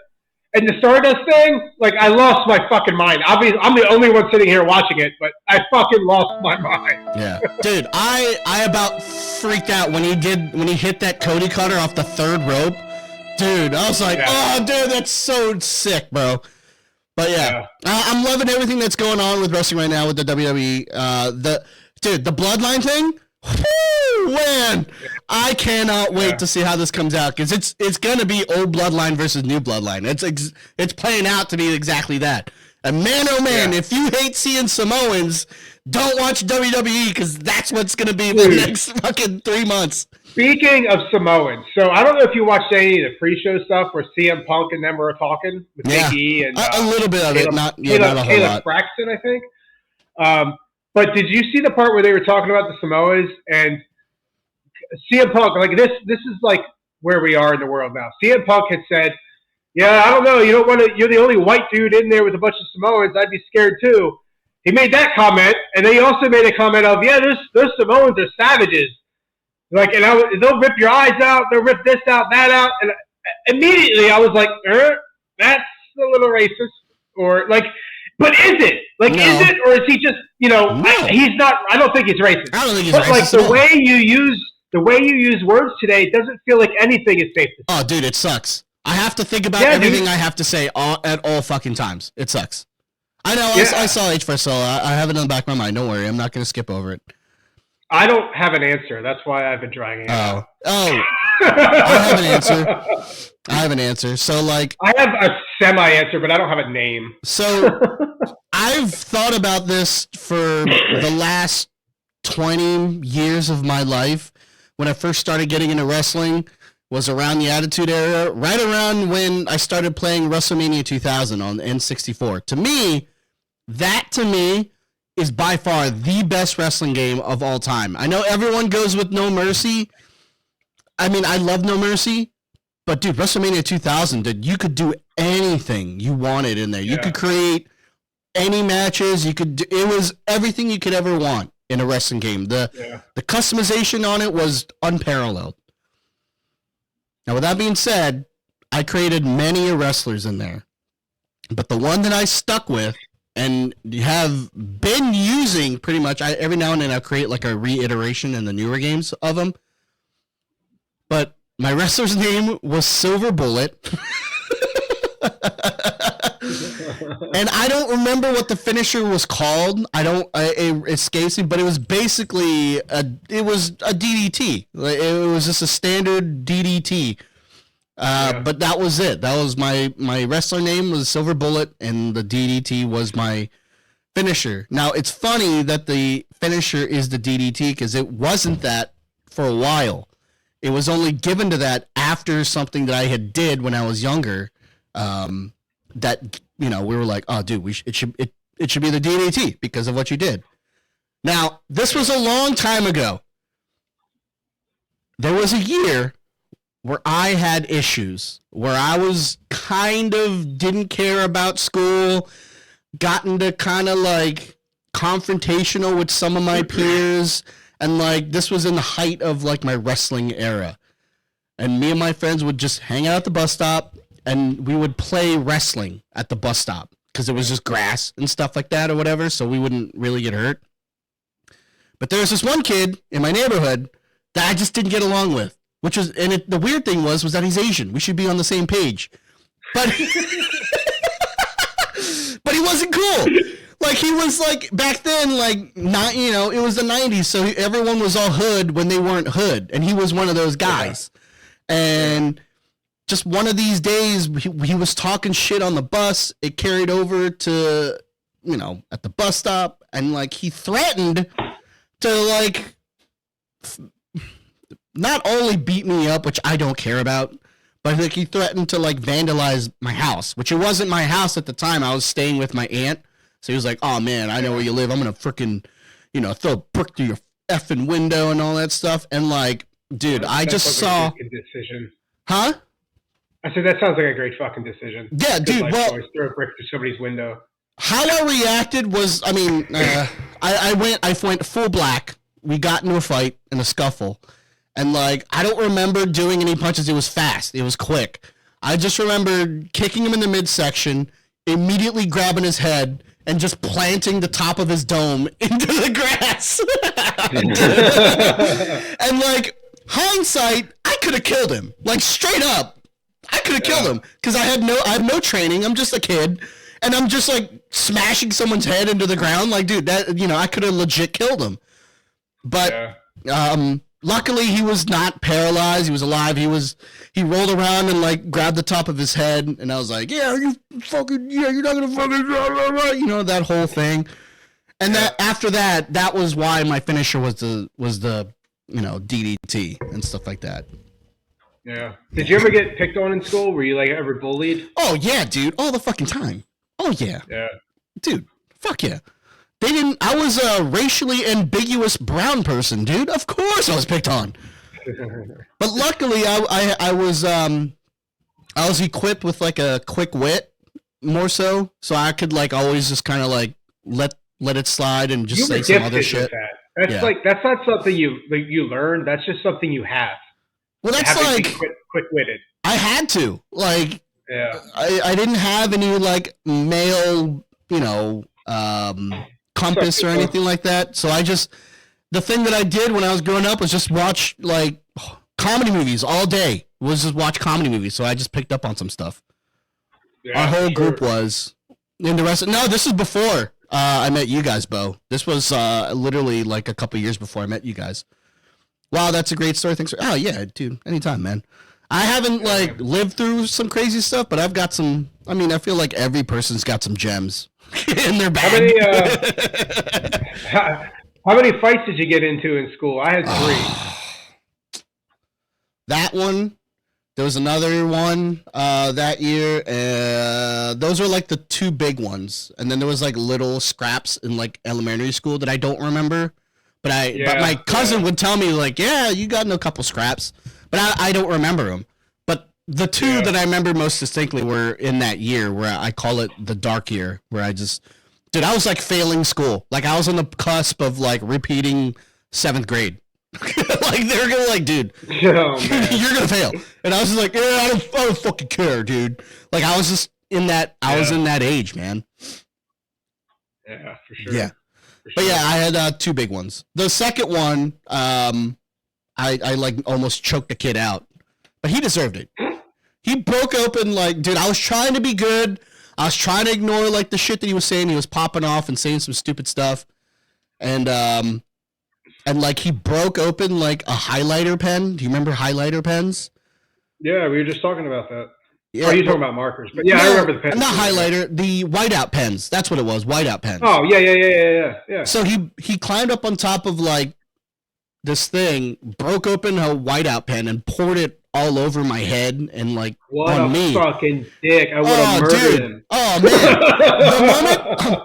And the Stardust thing, like I lost my fucking mind. Obviously, I'm the only one sitting here watching it, but I fucking lost my mind. Yeah, dude, I about freaked out when he hit that Cody cutter off the third rope. Dude, I was like, oh, dude, that's so sick, bro. But yeah, I'm loving everything that's going on with wrestling right now with the WWE. The Bloodline thing. Woo, man, I cannot wait to see how this comes out because it's gonna be old Bloodline versus new Bloodline. It's playing out to be exactly that. And man, oh man, if you hate seeing Samoans, don't watch WWE because that's what's gonna be the next fucking 3 months. Speaking of Samoans, so I don't know if you watched any of the pre-show stuff where CM Punk and them were talking with Big E and a little bit of Caleb, it, not a whole lot. Braxton, I think. But did you see the part where they were talking about the Samoas and CM Punk? Like this is like where we are in the world now. CM Punk had said, "Yeah, I don't know. You don't want to. You're the only white dude in there with a bunch of Samoans. I'd be scared too." He made that comment, and then he also made a comment of, "Yeah, those Samoans are savages. Like, and they'll rip your eyes out. They'll rip this out, that out." And immediately, I was like, "That's a little racist," or like. But is it? Like, is it, or is he just, No. he's not, I don't think he's racist. I don't think he's but racist like, at the all. way you use words today, it doesn't feel like anything is safe to say. Oh, dude, it sucks. I have to think about everything I have to say at all fucking times. It sucks. I know, I saw H for Soul. I have it in the back of my mind. Don't worry, I'm not going to skip over it. I don't have an answer. That's why I've been dragging it out. Oh. I have an answer. So, like... I have a semi-answer, but I don't have a name. So, I've thought about this for the last 20 years of my life. When I first started getting into wrestling was around the Attitude Era, right around when I started playing WrestleMania 2000 on the N64. To me is by far the best wrestling game of all time. I know everyone goes with No Mercy. I mean, I love No Mercy, but dude, WrestleMania 2000, dude, you could do anything you wanted in there. You could create any matches. It was everything you could ever want in a wrestling game. The customization on it was unparalleled. Now, with that being said, I created many wrestlers in there, but the one that I stuck with and have been using pretty much, every now and then I create like a reiteration in the newer games of them. But my wrestler's name was Silver Bullet. And I don't remember what the finisher was called. It escapes me, but it was basically a DDT. It was just a standard DDT. But that was it. That was my wrestler name was Silver Bullet, and the DDT was my finisher. Now, it's funny that the finisher is the DDT because it wasn't that for a while. It was only given to that after something that I had did when I was younger. That we were like, oh, dude, it should be the DDT because of what you did. Now, this was a long time ago. There was a year where I had issues, where I was kind of didn't care about school, got into kind of like confrontational with some of my peers, and like this was in the height of like my wrestling era. And me and my friends would just hang out at the bus stop, and we would play wrestling at the bus stop because it was just grass and stuff like that or whatever, so we wouldn't really get hurt. But there was this one kid in my neighborhood that I just didn't get along with. The weird thing was that he's Asian. We should be on the same page. But but he wasn't cool. Like, he was like, back then, like, not, it was the 90s, so everyone was all hood when they weren't hood. And he was one of those guys. Yeah. And just one of these days, he was talking shit on the bus. It carried over to, at the bus stop. And, like, he threatened to, like, not only beat me up, which I don't care about, but like he threatened to like vandalize my house, which it wasn't my house at the time. I was staying with my aunt. So he was like, "Oh man, I know where you live. I'm gonna freaking, throw a brick through your effing window and all that stuff." And like, dude, I just saw. Decision. Huh? I said that sounds like a great fucking decision. Yeah, dude. Like, well, always throw a brick through somebody's window. How I reacted was, I went full black. We got into a fight and a scuffle, and like I don't remember doing any punches. It was fast. It was quick. I just remember kicking him in the midsection, immediately grabbing his head, and just planting the top of his dome into the grass. And like hindsight, I could have killed him. Like straight up, I could have killed him because I have no training. I'm just a kid, and I'm just like smashing someone's head into the ground. Like, dude, that I could have legit killed him. But luckily, he was not paralyzed. He was alive. He rolled around and like grabbed the top of his head, and I was like, "Yeah, you're not gonna fucking that whole thing." And that after that was why my finisher was the DDT and stuff like that. Yeah. Did you ever get picked on in school? Were you like ever bullied? Oh yeah, dude, all the fucking time. Oh yeah. Yeah. Dude, fuck yeah. I was a racially ambiguous brown person, dude. Of course I was picked on. But luckily I was equipped with like a quick wit more so I could like always just kind of like let it slide and just say some other shit. That's not something you learn. That's just something you have. Well, that's like quick-witted. I had to. Like yeah. I didn't have any like male, compass or anything like that. So the thing that I did when I was growing up was just watch like comedy movies all day. Was just watch comedy movies. So I just picked up on some stuff. Yeah, our whole group was. And the rest this is before I met you guys, Bo. This was literally like a couple years before I met you guys. Wow, that's a great story. Thanks. Oh yeah, dude. Anytime, man. I haven't like lived through some crazy stuff, but I've got some. I mean, I feel like every person's got some gems in their bag. How many fights did you get into in school? I had 3. That one. There was another one that year. Those were like the 2 big ones, and then there was like little scraps in like elementary school that I don't remember. But my cousin would tell me like, yeah, you got in a couple scraps, but I don't remember them. But the 2 that I remember most distinctly were in that year where I call it the dark year, where I was like failing school. Like I was on the cusp of like repeating 7th grade. Like they're gonna like, dude, you're gonna fail, and I was just like, yeah, I don't fucking care, dude. Like I was just in that, I was in that age, man. Yeah, for sure. Yeah. But yeah, I had 2 big ones. The second one, I like almost choked a kid out, but he deserved it. He broke open like, dude, I was trying to be good. I was trying to ignore like the shit that he was saying. He was popping off and saying some stupid stuff, and like he broke open like a highlighter pen. Do you remember highlighter pens? Yeah, we were just talking about that. Yeah, you're talking about markers, but yeah, I remember the pens. Not highlighter, the whiteout pens. That's what it was, whiteout pens. Oh yeah. So he climbed up on top of like this thing, broke open a whiteout pen, and poured it all over my head and like on me. What a fucking dick! I would have murdered him. Oh man,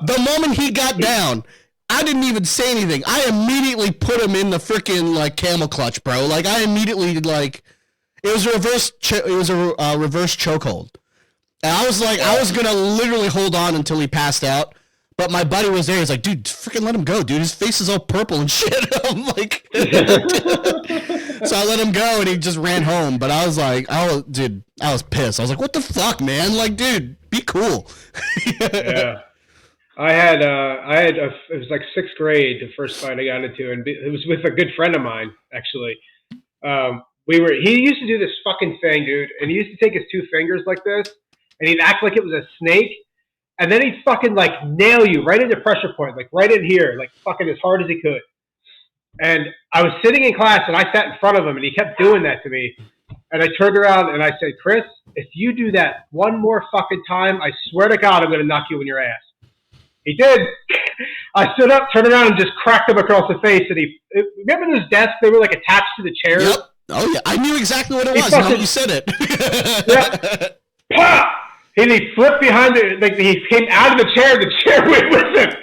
the moment he got down, I didn't even say anything. I immediately put him in the freaking like camel clutch, bro. Like I immediately like. It was a reverse chokehold, and I was like, I was gonna literally hold on until he passed out, but my buddy was there. He's like, dude, freaking let him go, dude. His face is all purple and shit. I'm like, so I let him go, and he just ran home. But I was like, I was pissed. I was like, what the fuck, man? Like, dude, be cool. Yeah. I had it was like 6th grade, the first fight I got into, and it was with a good friend of mine, actually. He used to do this fucking thing, dude, and he used to take his 2 fingers like this, and he'd act like it was a snake, and then he'd fucking like nail you right into pressure point, like right in here, like fucking as hard as he could. And I was sitting in class, and I sat in front of him, and he kept doing that to me. And I turned around, and I said, Chris, if you do that one more fucking time, I swear to God, I'm going to knock you in your ass. He did. I stood up, turned around, and just cracked him across the face. And remember those desks? They were like attached to the chairs. Yep. Oh yeah, I knew exactly what it was. Now that you said it. Yeah. Pop! And he flipped behind it. Like he came out of the chair. The chair went with him.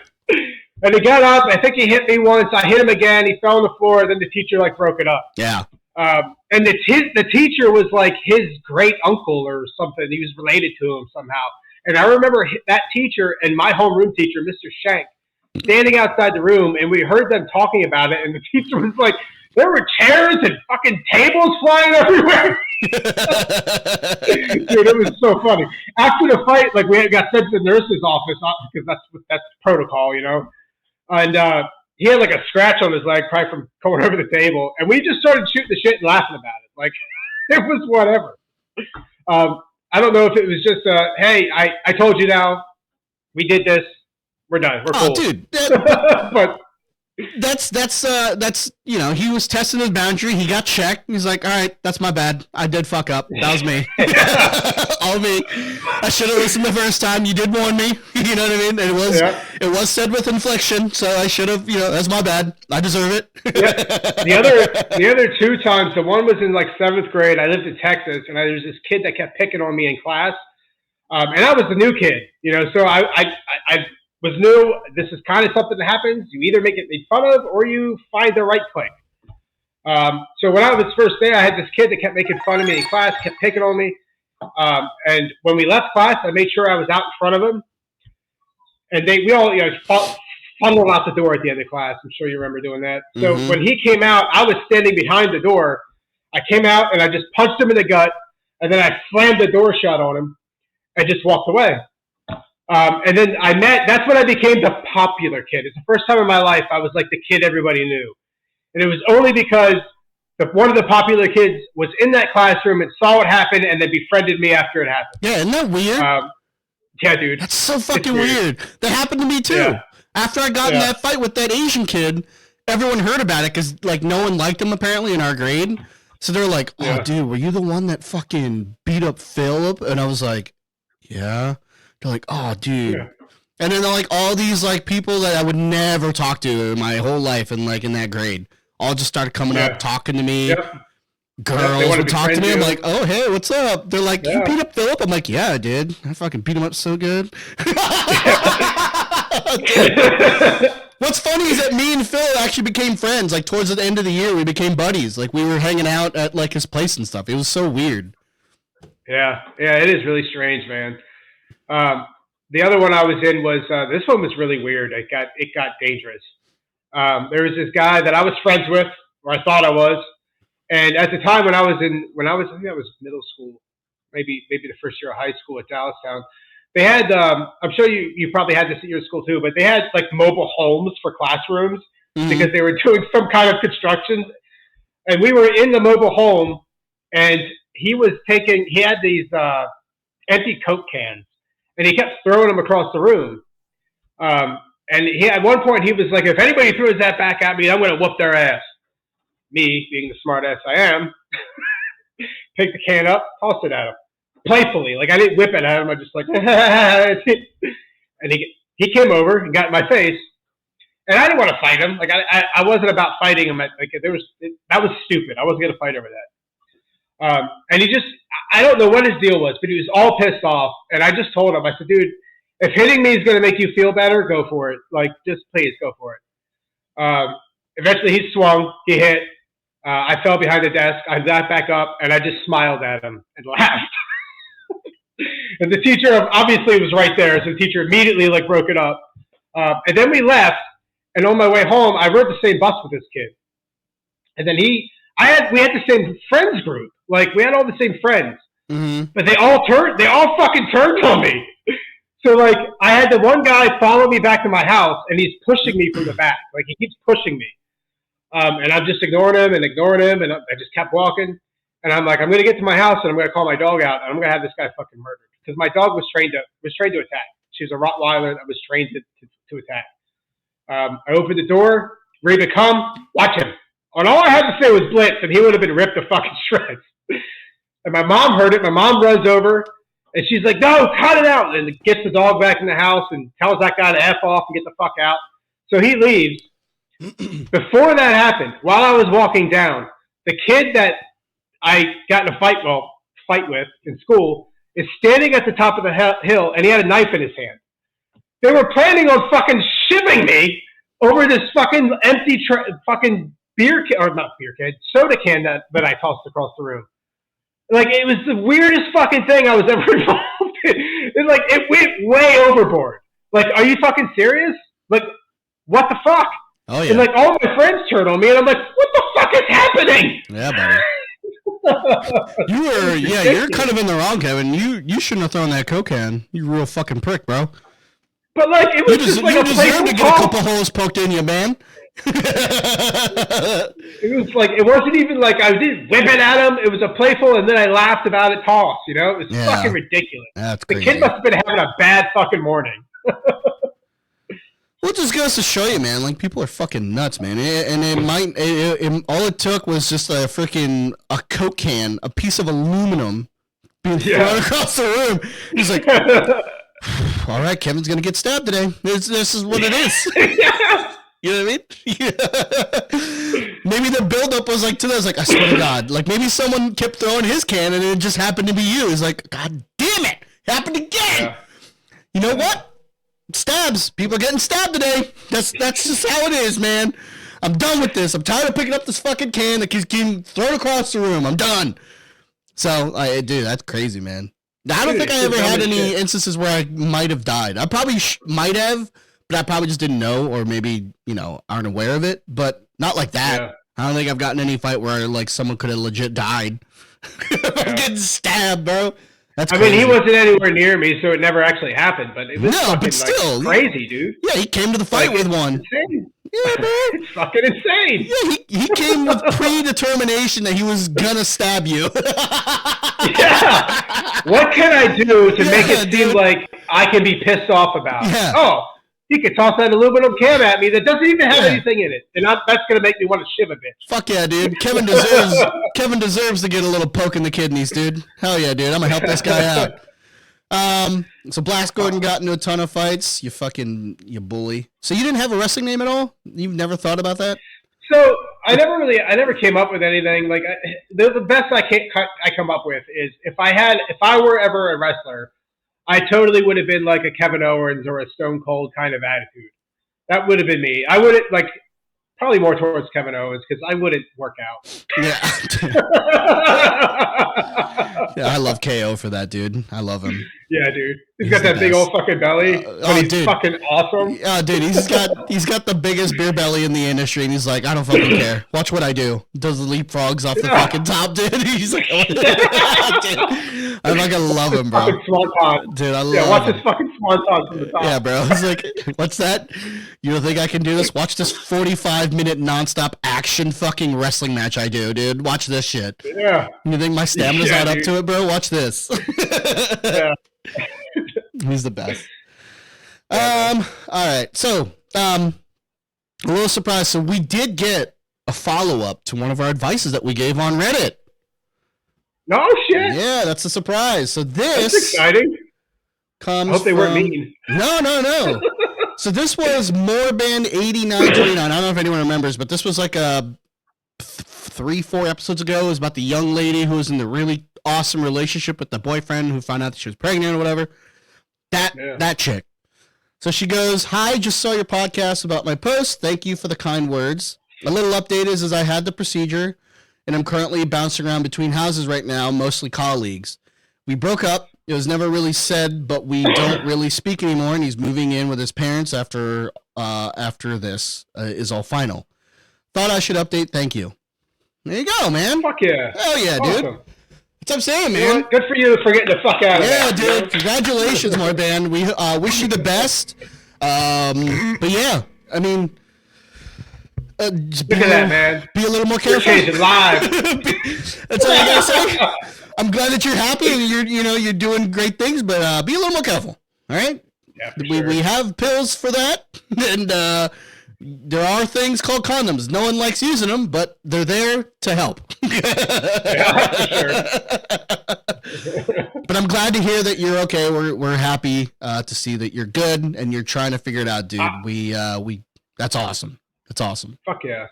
And he got up. I think he hit me once. I hit him again. He fell on the floor. And then the teacher like broke it up. Yeah. And the teacher was like his great uncle or something. He was related to him somehow. And I remember that teacher and my homeroom teacher, Mr. Shank, standing outside the room, and we heard them talking about it. And the teacher was like, there were chairs and fucking tables flying everywhere. Dude, it was so funny. After the fight, like we got sent to the nurse's office because that's protocol, you know. And he had like a scratch on his leg, probably from going over the table. And we just started shooting the shit and laughing about it. Like it was whatever. I don't know if it was just hey, I told you now, we did this, we're done, we're cool. Dude, but that's you know, he was testing his boundary. He got checked. He's like, all right, that's my bad. I did fuck up. That was me. All me. I should have listened the first time. You did warn me. You know what I mean? And it was said with inflection, so I should have. You know, that's my bad. I deserve it. Yeah. The other two times, the one was in like 7th grade. I lived in Texas, and there was this kid that kept picking on me in class, and I was the new kid. You know, so I was new. This is kind of something that happens. You either make it made fun of or you find the right click. So when I was first there, I had this kid that kept making fun of me in class, kept picking on me. And when we left class, I made sure I was out in front of him. And we all, you know, funneled out the door at the end of class. I'm sure you remember doing that. So when he came out, I was standing behind the door. I came out and I just punched him in the gut. And then I slammed the door shut on him and just walked away. And then that's when I became the popular kid. It's the first time in my life I was like the kid everybody knew. And it was only because one of the popular kids was in that classroom and saw what happened and then befriended me after it happened. Yeah, isn't that weird? Yeah, dude. That's so fucking weird. That happened to me too. Yeah. After I got in that fight with that Asian kid, everyone heard about it because like no one liked him apparently in our grade. So they're like, "Oh, dude, were you the one that fucking beat up Philip?" And I was like, "Yeah." They're like, "Oh, dude." Yeah. And then they're like all these like people that I would never talk to in my whole life and like in that grade all just started coming up talking to me. Yep. Girls would talk to me. I'm like, "Oh, hey, what's up?" They're like, "You beat up Philip?" I'm like, "Yeah, I did. I fucking beat him up so good." What's funny is that me and Phil actually became friends. Like towards the end of the year, we became buddies. Like we were hanging out at like his place and stuff. It was so weird. Yeah, it is really strange, man. The other one I was in was this one was really weird. It got dangerous. There was this guy that I was friends with, or I thought I was, and at the time when I think I was middle school, maybe the first year of high school at Dallastown. They had, I'm sure you probably had this at your school too, but they had like mobile homes for classrooms because they were doing some kind of construction. And we were in the mobile home and he had these empty Coke cans and he kept throwing them across the room. And at one point he was like, if anybody throws that back at me, I'm going to whoop their ass. Me, being the smart ass I am, pick the can up, toss it at him. Playfully, like I didn't whip it at him. I just like, and he came over and got in my face, and I didn't want to fight him. Like I wasn't about fighting him. That was stupid. I wasn't gonna fight over that. And I don't know what his deal was, but he was all pissed off. And I just told him, I said, dude, if hitting me is gonna make you feel better, go for it. Like just please go for it. Eventually, he swung. He hit. I fell behind the desk. I got back up, and I just smiled at him and laughed. And the teacher obviously was right there, so the teacher immediately like broke it up. And then we left, and on my way home, I rode the same bus with this kid. And then we had the same friends group, like we had all the same friends, but they all fucking turned on me. So like I had the one guy follow me back to my house, and he's pushing me from the back, like he keeps pushing me, and I'm just ignoring him, and I just kept walking. And I'm like, I'm going to get to my house and I'm going to call my dog out and I'm going to have this guy fucking murdered. Because my dog was trained to attack. She was a Rottweiler that was trained to attack. I opened the door, Reba, come, watch him. And all I had to say was blitz and he would have been ripped to fucking shreds. And my mom heard it. My mom runs over and she's like, no, cut it out. And gets the dog back in the house and tells that guy to F off and get the fuck out. So he leaves. Before that happened, while I was walking down, the kid that I got in a fight with in school is standing at the top of the hill, and he had a knife in his hand. They were planning on fucking shivving me over this fucking empty fucking beer can, or not beer can, soda can that I tossed across the room. Like, it was the weirdest fucking thing I was ever involved in. It's like, it went way overboard. Like, are you fucking serious? Like, what the fuck? Oh, yeah. And, like, all my friends turned on me, and I'm like, what the fuck is happening? Yeah, buddy. You're kind of in the wrong, Kevin. You shouldn't have thrown that Coke can. You real fucking prick, bro. But, like, it was just like a playful to get a couple holes poked in you, man. It was like, it wasn't even like I did whip it at him. It was a playful, and then I laughed about it toss. You know, it was fucking ridiculous. That's the crazy. kid must have been having a bad fucking morning. Well, it just goes to show you, man. Like, people are fucking nuts, man. All it took was just a Coke can, a piece of aluminum being thrown across the room. He's like, all right, Kevin's gonna get stabbed today. This is what it is. You know what I mean? Maybe the buildup was like to this. Like, I swear to God, like maybe someone kept throwing his can and it just happened to be you. It's like, God damn it, happened again. Yeah. You know what? Stabs. People are getting stabbed today. That's just how it is, man. I'm done with this. I'm tired of picking up this fucking can that keeps getting thrown across the room. I'm done. So, dude, that's crazy, man. I don't think I ever had any instances where I might have died. I probably might have, but I probably just didn't know, or maybe, aren't aware of it, but not like that. Yeah. I don't think I've gotten any fight where, like, someone could have legit died. I'm getting stabbed, bro. That's crazy. I mean, he wasn't anywhere near me, so it never actually happened, but it was fucking, still, like, crazy, dude. Yeah, he came to the fight with one. Insane. Yeah, bro. It's fucking insane. Yeah, he came with predetermination that he was gonna stab you. Yeah. What can I do to make it seem like I can be pissed off about? Yeah. Oh, he could toss that aluminum can at me that doesn't even have anything in it, and that's gonna make me want to shiv a bit. Fuck yeah, dude. Kevin deserves to get a little poke in the kidneys, dude. Hell yeah, dude. I'm gonna help this guy out. So Blast Gordon got into a ton of fights. You bully. So you didn't have a wrestling name at all? You've never thought about that? So I never came up with anything. Like, the best I come up with is if I were ever a wrestler, I totally would have been like a Kevin Owens or a Stone Cold kind of attitude. That would have been me. I wouldn't, like, probably more towards Kevin Owens because I wouldn't work out. Yeah. Yeah, I love KO for that, dude. I love him. Yeah, dude. He's got that big old fucking belly. But he's dude. Fucking awesome. Yeah, dude. He's got the biggest beer belly in the industry, and he's like, I don't fucking care. Watch what I do. Does the leapfrogs off the fucking top, dude. He's like, dude, I fucking love him, bro. Fucking swanton. Dude, I love Yeah, watch him. this fucking swanton from the top. Yeah, bro. He's like, what's that? You don't think I can do this? Watch this 45-minute nonstop action fucking wrestling match I do, dude. Watch this shit. Yeah. You think my stamina's not up to it, bro? Watch this. Yeah. He's the best. All right. So, a little surprise. So we did get a follow-up to one of our advices that we gave on Reddit. No shit. Yeah, that's a surprise. So that's exciting. Comes I hope they weren't mean. No. So this was Moorband 8929. I don't know if anyone remembers, but this was like a 3-4 episodes ago. It was about the young lady who was in the really awesome relationship with the boyfriend who found out that she was pregnant or whatever. That chick. So she goes, "Hi, just saw your podcast about my post. Thank you for the kind words. A little update is I had the procedure, and I'm currently bouncing around between houses right now, mostly colleagues. We broke up. It was never really said, but we don't really speak anymore, and he's moving in with his parents after this is all final. Thought I should update. Thank you." There you go, man. Fuck yeah. Hell yeah, awesome. dude. That's what I'm saying, man. Good for you for getting the fuck out of there. that. Yeah, dude. Congratulations, Moorband. We wish you the best. But yeah, I mean, look at that, man. Be a little more careful. You're changing lives. That's all I gotta say. I'm glad that you're happy and you're doing great things, but be a little more careful. All right. Yeah, we have pills for that, and there are things called condoms. No one likes using them, but they're there to help. Yeah, for sure. But I'm glad to hear that you're okay. We're happy to see that you're good and you're trying to figure it out, dude. That's awesome. That's awesome. Fuck yeah.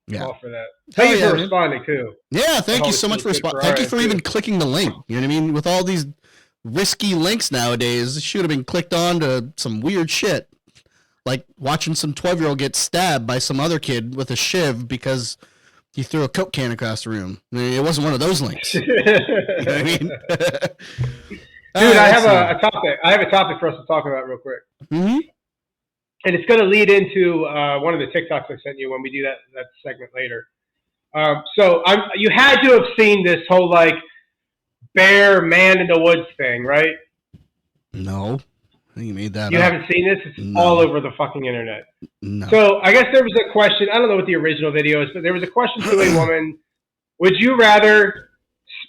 Yeah. all for that. Hell Thank you yeah, for man. responding too. Yeah, thank you always so much for feels good responding. for Thank you our for end, even too. clicking the link. You know what I mean? With all these risky links nowadays, it should have been clicked on to some weird shit. Like watching some 12-year-old get stabbed by some other kid with a shiv because he threw a Coke can across the room. I mean, it wasn't one of those links. You know what I mean? Dude, I have a topic. I have a topic for us to talk about real quick. Mm-hmm. And it's going to lead into one of the TikToks I sent you when we do that segment later. So you had to have seen this whole like bear man in the woods thing, right? No. I think you made that You up. haven't seen this? It's No. all over the fucking internet. No. So I guess there was a question. I don't know what the original video is, but there was a question to a woman. Would you rather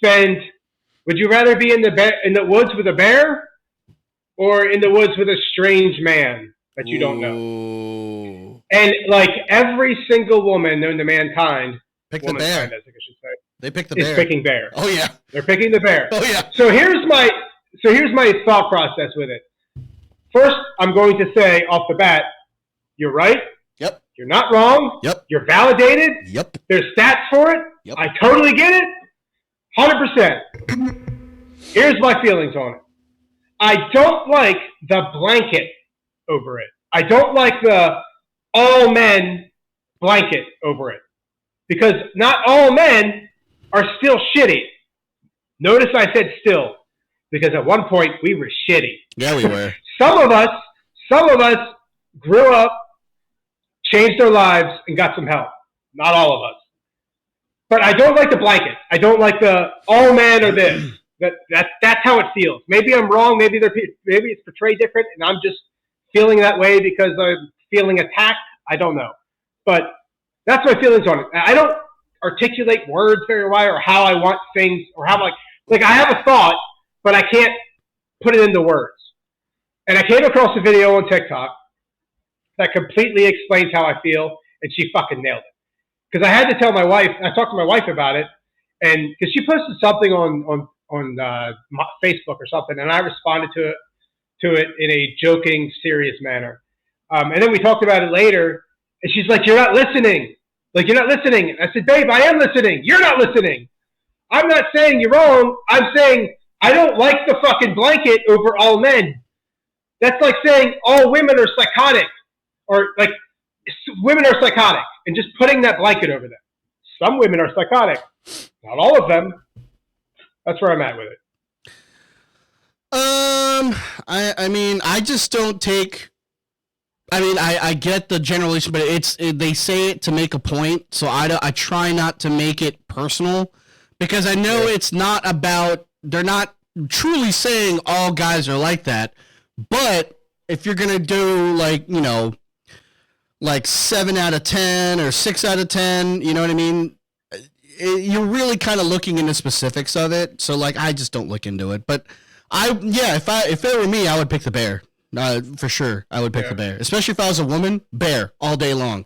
be in the woods with a bear or in the woods with a strange man that you don't know? Ooh. And like every single woman known to mankind, Pick the bear. I think I should say, They picked the is bear. picking bear. Oh yeah. They're picking the bear. Oh yeah. So here's my thought process with it. First, I'm going to say off the bat, you're right. Yep. You're not wrong. Yep. You're validated. Yep. There's stats for it. Yep. I totally get it. 100%. Here's my feelings on it. I don't like the blanket over it. I don't like the all men blanket over it. Because not all men are still shitty. Notice I said still. Because at one point we were shitty. Yeah, we were. Some of us grew up, changed our lives, and got some help. Not all of us. But I don't like the blanket. I don't like the all men or this. That's how it feels. Maybe I'm wrong. Maybe it's portrayed different, and I'm just feeling that way because I'm feeling attacked. I don't know. But that's my feelings on it. I don't articulate words very well or how I want things or how like I have a thought, but I can't put it into words. And I came across a video on TikTok that completely explains how I feel, and she fucking nailed it. Because I had to tell my wife, I talked to my wife about it, and because she posted something on Facebook or something, and I responded to it in a joking, serious manner. And then we talked about it later, and she's like, "You're not listening. Like, you're not listening." And I said, "Babe, I am listening. You're not listening. I'm not saying you're wrong. I'm saying I don't like the fucking blanket over all men. That's like saying all women are psychotic, or like women are psychotic, and just putting that blanket over them. Some women are psychotic, not all of them. That's where I'm at with it." I mean, I just don't take. I mean, I get the generalization, but they say it to make a point, so I try not to make it personal, because I know it's not about. They're not truly saying all guys are like that, but if you're gonna do like 7 out of 10 or 6 out of 10, you know what I mean? You're really kind of looking into specifics of it. So like, I just don't look into it, but if it were me, I would pick the bear. For sure. I would pick the bear, especially if I was a woman. Bear all day long,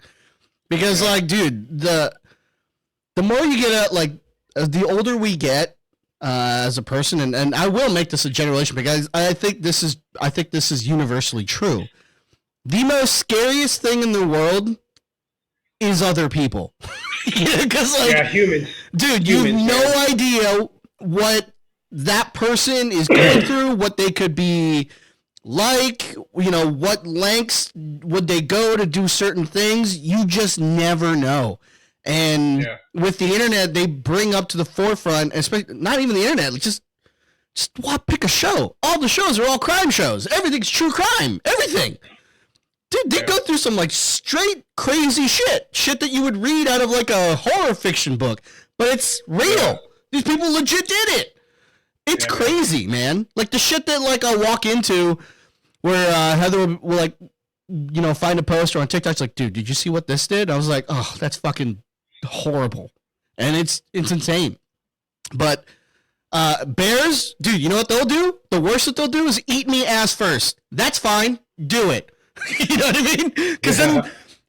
because like, dude, the more you get at, like, the older we get, as a person, and I will make this a generalization, because I think this is universally true. The most scariest thing in the world is other people. Because humans. Dude, you have no idea what that person is going through, what they could be like, what lengths would they go to do certain things. You just never know. And with the internet, they bring up to the forefront, especially not even the internet, just pick a show. All the shows are all crime shows. Everything's true crime. Everything. Dude, they go through some like straight crazy shit that you would read out of like a horror fiction book, but it's real. These people legit did it. It's crazy, man. Like the shit that like I'll walk into where Heather will like, find a poster on TikTok. It's like, dude, did you see what this did? I was like, oh, that's fucking horrible. And it's insane. But bears, dude, you know what they'll do? The worst that they'll do is eat me ass first. That's fine. Do it. You know what I mean?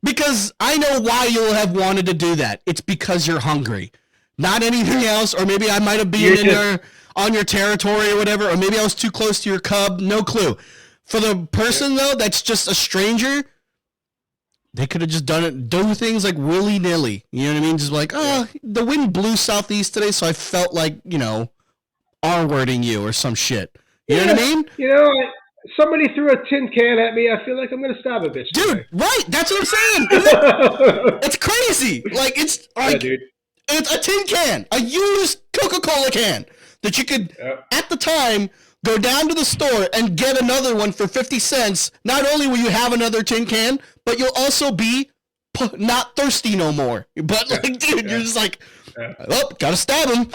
Because I know why you'll have wanted to do that. It's because you're hungry, not anything else. Or maybe I might have been on your territory or whatever, or maybe I was too close to your cub. No clue. For the person though, that's just a stranger. They could have just do things like willy nilly. You know what I mean? Just like, the wind blew southeast today, so I felt like, R-wording you or some shit. You know what I mean? Somebody threw a tin can at me. I feel like I'm gonna stab a bitch. Dude, today. right? That's what I'm saying. It's crazy. Like it's like dude. It's a tin can, a used Coca-Cola can that you could at the time go down to the store and get another one for 50 cents. Not only will you have another tin can, but you'll also be not thirsty no more. But like, dude, you're just like, oh, gotta stab him.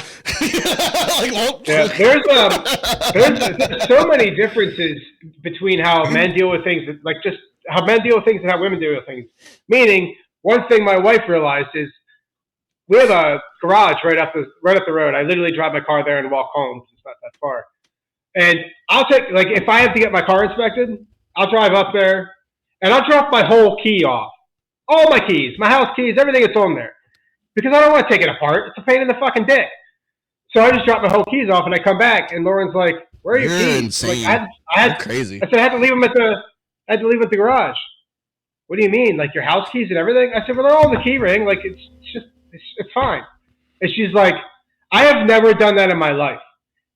There's so many differences between how men deal with things, like just how men deal with things and how women deal with things. Meaning, one thing my wife realized is we have a garage right up the road. I literally drive my car there and walk home. It's not that far. And I'll take, like, if I have to get my car inspected, I'll drive up there and I'll drop my whole key off. All my keys, my house keys, everything that's on there. Because I don't want to take it apart. It's a pain in the fucking dick. So I just drop my whole keys off and I come back and Lauren's like, "Where are your keys?" Insane. Like, I had crazy. I said I had to leave them at the garage. What do you mean? Like your house keys and everything? I said, well, they're all in the key ring. Like it's fine. And she's like, I have never done that in my life.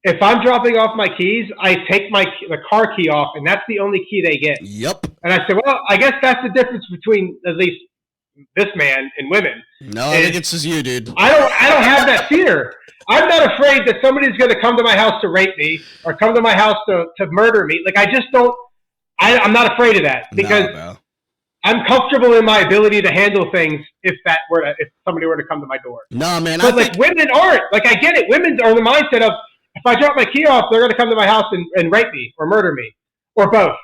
If I'm dropping off my keys, I take the car key off, and that's the only key they get. Yep. And I said, well, I guess that's the difference between at least this man and women. No, I think it's just you, dude. I don't have that fear. I'm not afraid that somebody's going to come to my house to rape me or come to my house to murder me. Like, I just don't. I'm not afraid of that because I'm comfortable in my ability to handle things if somebody were to come to my door. No, man. But women aren't. Like, I get it. Women are in the mindset of, if I drop my key off, they're going to come to my house and rape me or murder me or both.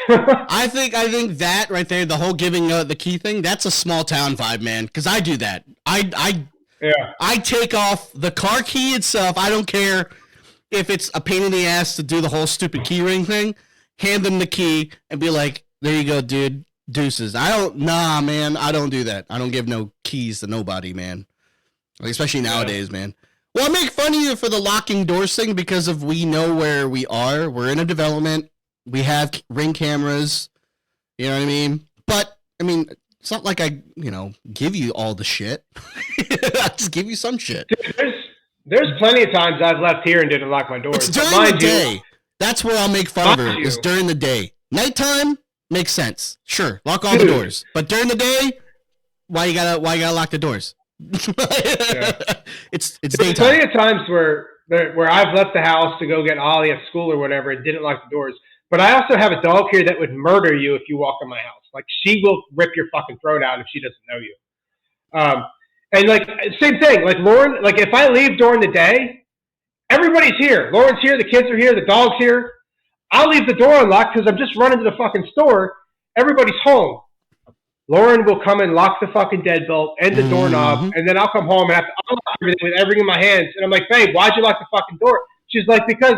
I think that right there, the whole giving the key thing, that's a small town vibe, man. Because I do that. I take off the car key itself. I don't care if it's a pain in the ass to do the whole stupid key ring thing. Hand them the key and be like, there you go, dude. Deuces. Man. I don't do that. I don't give no keys to nobody, man. Like, especially nowadays, man. Well, I make fun of you for the locking doors thing because we know where we are. We're in a development. We have Ring cameras. You know what I mean? But, I mean, it's not like I, give you all the shit. I just give you some shit. There's plenty of times I've left here and didn't lock my doors. It's during the day. That's where I'll make fun of her. It's during the day. Nighttime makes sense. Sure, lock all the doors. But during the day, why you gotta lock the doors? It's There's daytime. plenty of times where I've left the house to go get Ollie at school or whatever and didn't lock the doors. But I also have a dog here that would murder you if you walk in my house. Like, she will rip your fucking throat out if she doesn't know you. And like, same thing. Like Lauren, like if I leave during the day, everybody's here. Lauren's here, the kids are here, the dog's here. I'll leave the door unlocked because I'm just running to the fucking store. Everybody's home. Lauren will come and lock the fucking deadbolt and the doorknob, and then I'll come home and have to unlock everything with everything in my hands. And I'm like, babe, why'd you lock the fucking door? She's like, because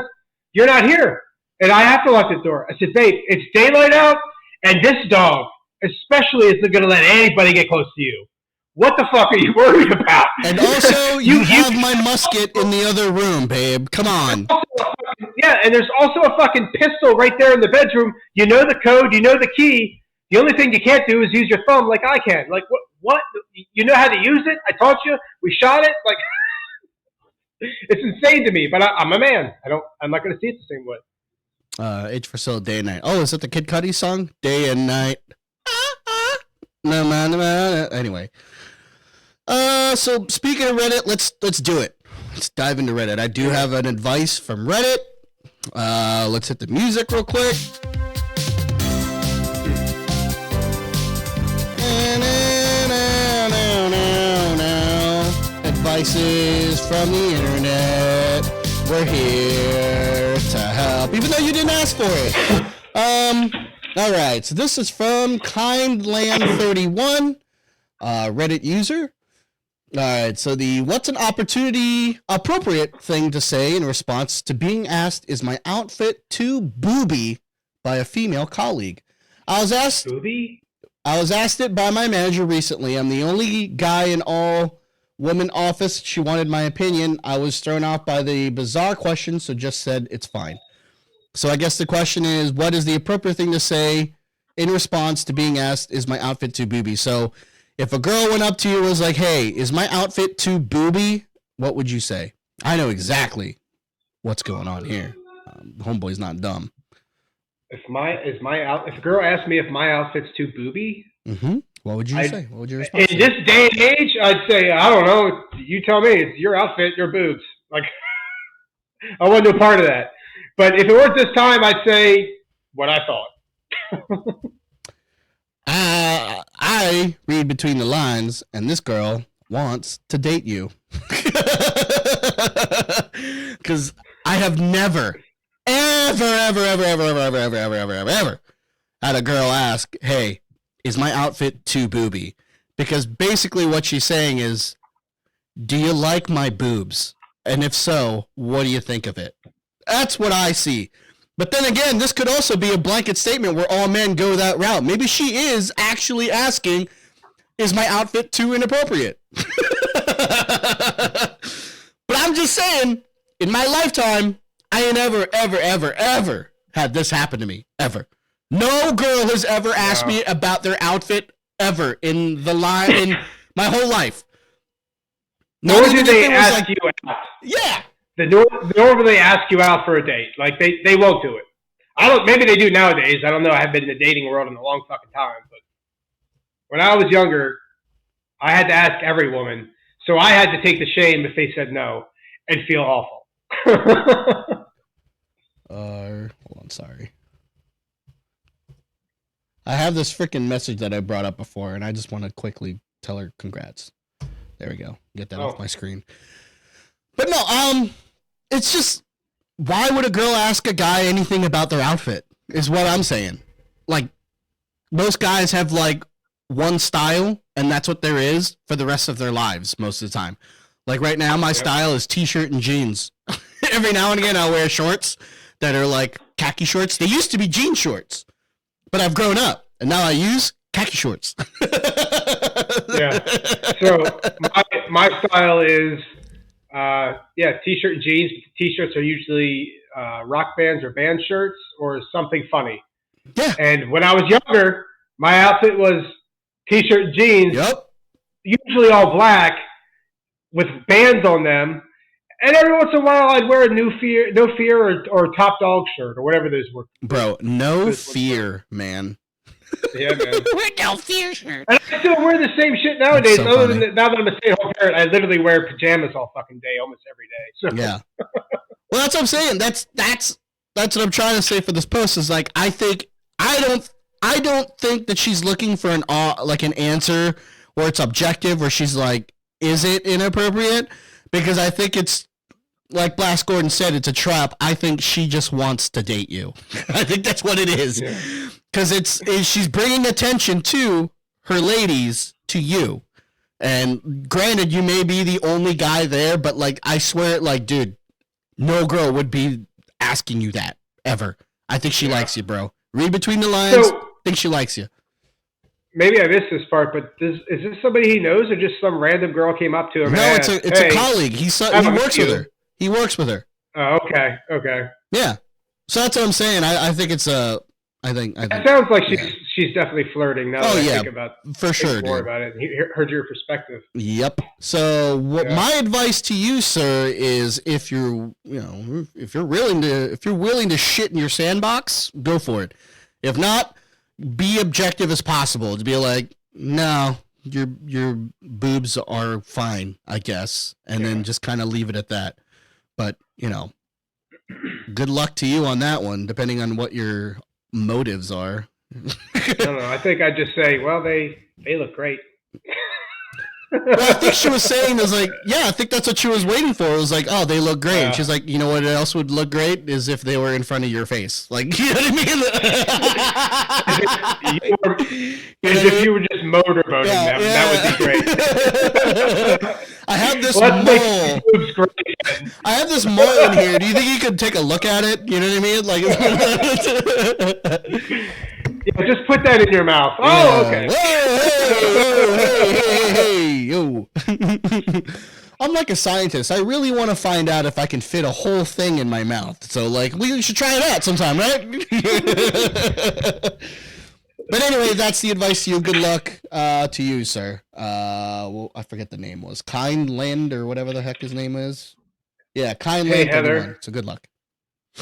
you're not here, and I have to lock the door. I said, babe, it's daylight out, and this dog especially isn't going to let anybody get close to you. What the fuck are you worried about? And also, you have my musket in the other room, babe. Come on. Yeah, and there's also a fucking pistol right there in the bedroom. You know the code. You know the key. The only thing you can't do is use your thumb like I can. Like, what? You know how to use it? I taught you. We shot it. Like, it's insane to me, but I'm a man. I'm not going to see it the same way. H for Sale, Day and Night. Oh, is that the Kid Cudi song? Day and Night. Anyway. So speaking of Reddit, let's do it. Let's dive into Reddit. I do have an advice from Reddit. Let's hit the music real quick. Advices from the internet. We're here to help, even though you didn't ask for it. All right. So this is from Kindland31, Reddit user. All right. So what's an appropriate thing to say in response to being asked, is my outfit too booby by a female colleague? I was asked it by my manager recently. I'm the only guy in all woman office. She wanted my opinion. I was thrown off by the bizarre question, so just said it's fine. So I guess the question is, what is the appropriate thing to say in response to being asked, is my outfit too booby? So if a girl went up to you and was like, hey, is my outfit too booby? What would you say? I know exactly what's going on here. Homeboy's not dumb. If a girl asked me if my outfit's too booby, what would you say? What would your response in this day and age? I'd say, I don't know. You tell me. It's your outfit, your boobs. Like, I wasn't a part of that. But if it weren't this time, I'd say what I thought. I read between the lines, and this girl wants to date you. Because I have never, ever had a girl ask, hey, is my outfit too booby? Because basically what she's saying is, do you like my boobs? And if so, what do you think of it? That's what I see. But then again, this could also be a blanket statement where all men go that route. Maybe she is actually asking, is my outfit too inappropriate? But I'm just saying, in my lifetime, I ain't ever had this happen to me. Ever. No girl has ever asked me about their outfit ever in my whole life. Nor do they ask you out. Yeah. They normally ask you out for a date. Like, they won't do it. Maybe they do nowadays. I don't know. I haven't been in the dating world in a long fucking time. But when I was younger, I had to ask every woman. So I had to take the shame if they said no and feel awful. Hold on, sorry. I have this freaking message that I brought up before, and I just want to quickly tell her congrats. There we go. Get that off my screen. But no, it's just, why would a girl ask a guy anything about their outfit, is what I'm saying. Like, most guys have, like, one style, and that's what there is for the rest of their lives most of the time. Like, right now, my style is t-shirt and jeans. Every now and again, I'll wear shorts that are, like, khaki shorts. They used to be jean shorts, but I've grown up, and now I use khaki shorts. Yeah. So, my style is... t-shirt and jeans. T-shirts are usually rock bands or band shirts or something funny. Yeah. And when I was younger, my outfit was t-shirt and jeans. Yep. Usually all black with bands on them. And every once in a while, I'd wear a No Fear or Top Dog shirt or whatever those were. Bro, No Fear, man. Yeah, man. No Fear shirt. And I still wear the same shit nowadays. So other than now that I'm a stay-at-home parent, I literally wear pajamas all fucking day, almost every day. So. Yeah. Well, that's what I'm saying. That's what I'm trying to say for this post is like, I don't think that she's looking for an answer where it's objective, where she's like, is it inappropriate? Because I think it's, like Blast Gordon said, it's a trap. I think she just wants to date you. I think that's what it is. Because she's bringing attention to her ladies, to you. And granted, you may be the only guy there, but like, I swear, like, dude, no girl would be asking you that, ever. I think she likes you, bro. Read between the lines. I think she likes you. Maybe I missed this part, but is this somebody he knows or just some random girl came up to him? No, and it's asked, a colleague. He works with her. He works with her. Oh, okay. Yeah. So that's what I'm saying. I think it's I think it sounds like she's definitely flirting now. Oh, that I yeah, think about for sure, more dude. about it. And heard your perspective. Yep. So my advice to you, sir, is if you're willing to shit in your sandbox, go for it. If not, be objective as possible. To be like, no, your boobs are fine, I guess, and then just kind of leave it at that. But good luck to you on that one, depending on what your motives are. I don't know. I think I'd just say, well, they look great. Well, I think she was saying, I think that's what she was waiting for. It was like, oh, they look great. She's like, you know what else would look great is if they were in front of your face. Like, you know what I mean? If you were just motorboating them, that would be great. I have this mole. I have this mole in here. Do you think you could take a look at it? You know what I mean? Like, just put that in your mouth. Oh, okay. Hey, yo. I'm like a scientist. I really want to find out if I can fit a whole thing in my mouth. So, like, we should try it out sometime, right? But anyway, that's the advice to you. Good luck to you, sir. Well, I forget the name was. Kindland or whatever the heck his name is. Yeah, Kindland. Hey, Heather. So good luck.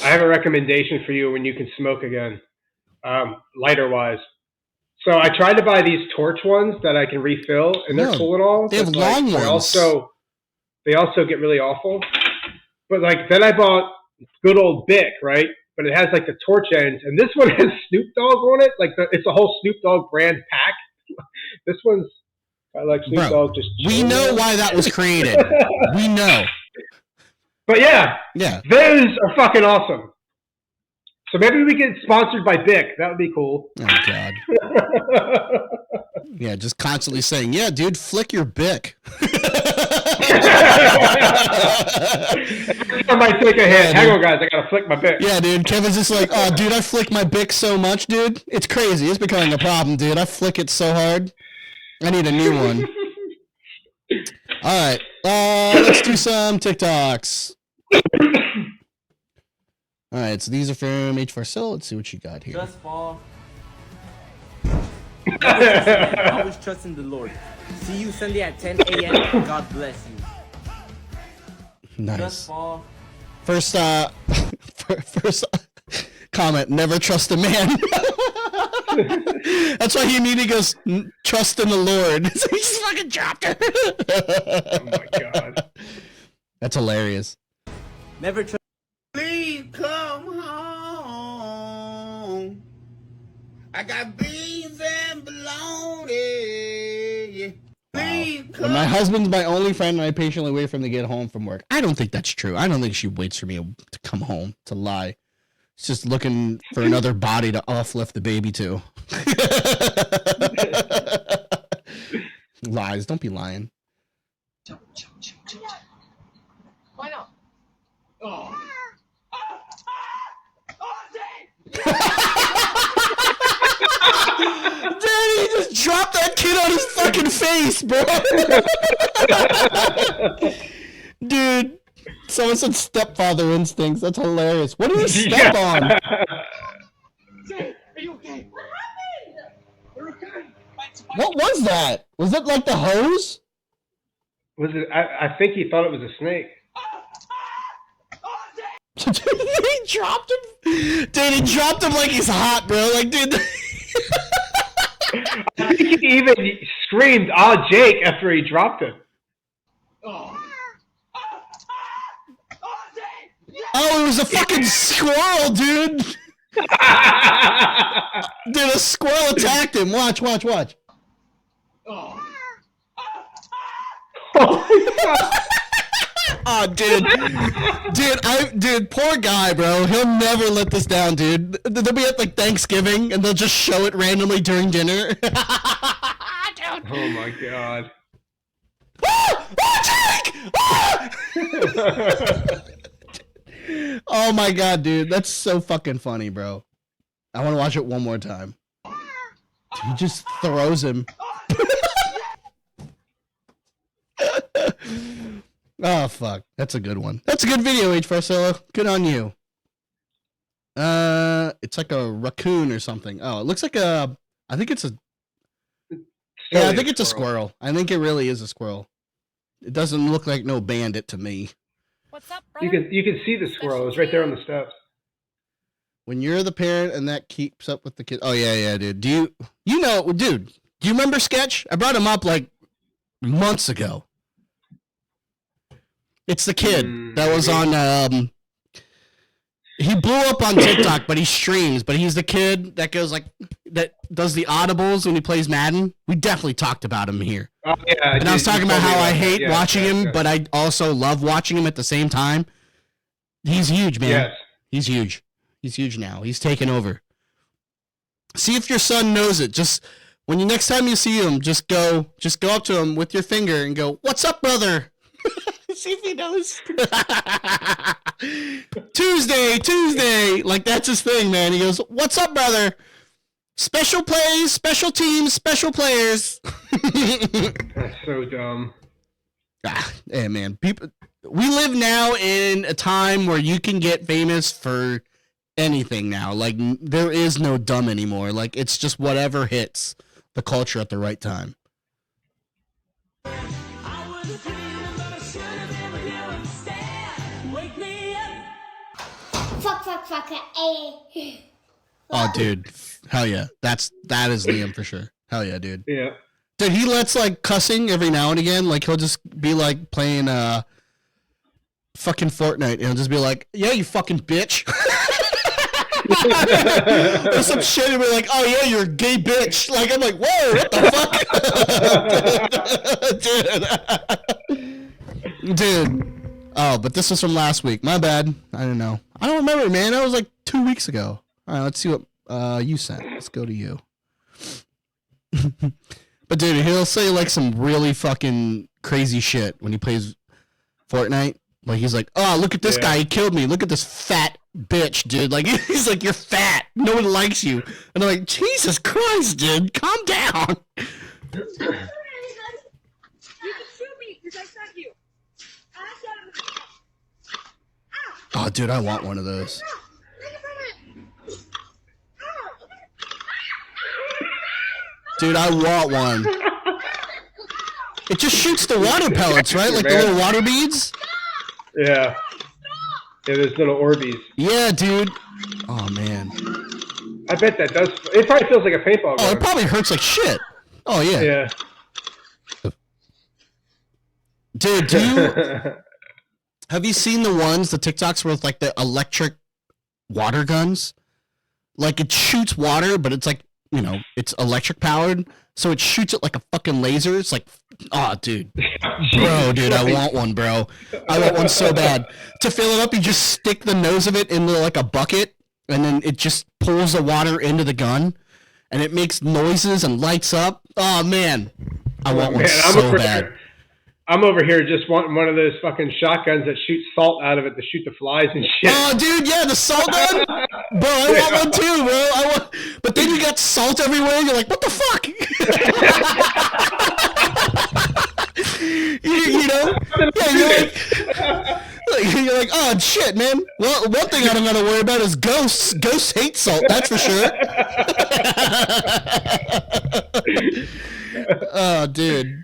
I have a recommendation for you when you can smoke again, lighter-wise. So I tried to buy these torch ones that I can refill, and they're cool and all. They have long ones. They also get really awful. But then I bought good old Bic, right? But it has the torch ends, and this one has Snoop Dogg on it. It's a whole Snoop Dogg brand pack. This one's Snoop Dogg just. We know why that was created. We know. But yeah, those are fucking awesome. So maybe we get sponsored by Bic. That would be cool. Oh God. Yeah, just constantly saying, "Yeah, dude, flick your Bic." I might take a hit. Hang on, guys. I gotta flick my Bic. Yeah, dude. Kevin's just like, "Oh, dude, I flick my Bic so much, dude. It's crazy. It's becoming a problem, dude. I flick it so hard. I need a new one." All right, let's do some TikToks. All right, so these are from H4Sil. Let's see what you got here. Just fall. Always trust in the Lord. See you Sunday at 10 a.m. God bless you. Nice. Just fall. First comment, never trust a man. That's why he immediately goes, trust in the Lord. So he just fucking dropped her. Oh my God. That's hilarious. Never trust. Please come home. I got beans and bologna. Please come. When my husband's my only friend and I patiently wait for him to get home from work. I don't think that's true. I don't think she waits for me to come home. It's a lie. It's just looking for another body to off-lift the baby to. Lies. Don't be lying. Why not? Oh. Dude, he just dropped that kid on his fucking face, bro. Dude, someone said stepfather instincts. That's hilarious. What did he step on? Jay, are you okay? What happened? You're okay. What was that? Was it like the hose? Was it? I think he thought it was a snake. He dropped him? Dude, he dropped him like he's hot, bro. Like, dude. I think he even screamed, "Ah, Jake," after he dropped him. Oh. Oh, it was a fucking squirrel, dude. Dude, a squirrel attacked him. Watch. Oh. Oh, dude, poor guy, bro. He'll never let this down, dude. They'll be at Thanksgiving and they'll just show it randomly during dinner. Oh my God. Oh my God, dude, that's so fucking funny, bro. I want to watch it one more time. Dude, he just throws him. Oh fuck, that's a good one. That's a good video, H4Solo. Good on you. It's like a raccoon or something. Oh, it looks like a. I think it's a. Yeah, I think it's a squirrel. I think it really is a squirrel. It doesn't look like no bandit to me. What's up, brother? You can see the squirrel. It's right there on the steps. When you're the parent and that keeps up with the kid. Oh yeah, dude. Do you know, dude? Do you remember Sketch? I brought him up months ago. It's the kid that was on. He blew up on TikTok, but he streams. But he's the kid that goes that does the audibles when he plays Madden. We definitely talked about him here. Oh yeah, and I was talking about how I hate watching him, but I also love watching him at the same time. He's huge, man. Yes. He's huge. He's huge now. He's taken over. See if your son knows it. Just next time you see him, just go up to him with your finger and go, "What's up, brother?" See if he knows. Tuesday. That's his thing, man. He goes, "What's up, brother? Special plays, special teams, special players." That's so dumb. Hey, man. We live now in a time where you can get famous for anything now. Like there is no dumb anymore. Like it's just whatever hits the culture at the right time. Fuck, eh. Oh, dude, hell yeah, that is Liam for sure. Hell yeah, dude. Yeah. Dude, he lets like cussing every now and again. Like he'll just be like playing fucking Fortnite, and he'll just be like, "Yeah, you fucking bitch." Or some shit, and be like, "Oh yeah, you're a gay bitch." Like I'm like, "Whoa, what the fuck?" Dude. Oh, but this was from last week. My bad. I don't know. I don't remember, man. That was like 2 weeks ago. All right, let's see what you sent. Let's go to you. But dude, he'll say like some really fucking crazy shit when he plays Fortnite. Like he's like, "Oh, look at this guy. He killed me. Look at this fat bitch, dude." Like he's like, "You're fat. No one likes you." And I'm like, "Jesus Christ, dude, calm down." You can sue me because I sent you. Oh, dude, I want one of those. Dude, I want one. It just shoots the water pellets, right? Like the little water beads? Yeah. Yeah, there's little Orbeez. Yeah, dude. Oh, man. I bet that does. It probably feels like a paintball gun. Oh, it probably hurts like shit. Oh, yeah. Yeah. Dude, have you seen the TikToks with like the electric water guns? Like it shoots water, but it's like, you know, it's electric powered. So it shoots it like a fucking laser. It's like, oh, dude. Bro, dude, I want one, bro. I want one so bad. To fill it up, you just stick the nose of it into like a bucket, and then it just pulls the water into the gun, and it makes noises and lights up. Oh, man. I want one so bad. I'm over here just wanting one of those fucking shotguns that shoot salt out of it to shoot the flies and shit. Oh, dude, yeah, the salt gun? Bro, I want one too, bro. But then you got salt everywhere, and you're like, what the fuck? you know? Yeah, you're like, oh, shit, man. Well, one thing I don't got to worry about is ghosts. Ghosts hate salt, that's for sure. Oh, dude.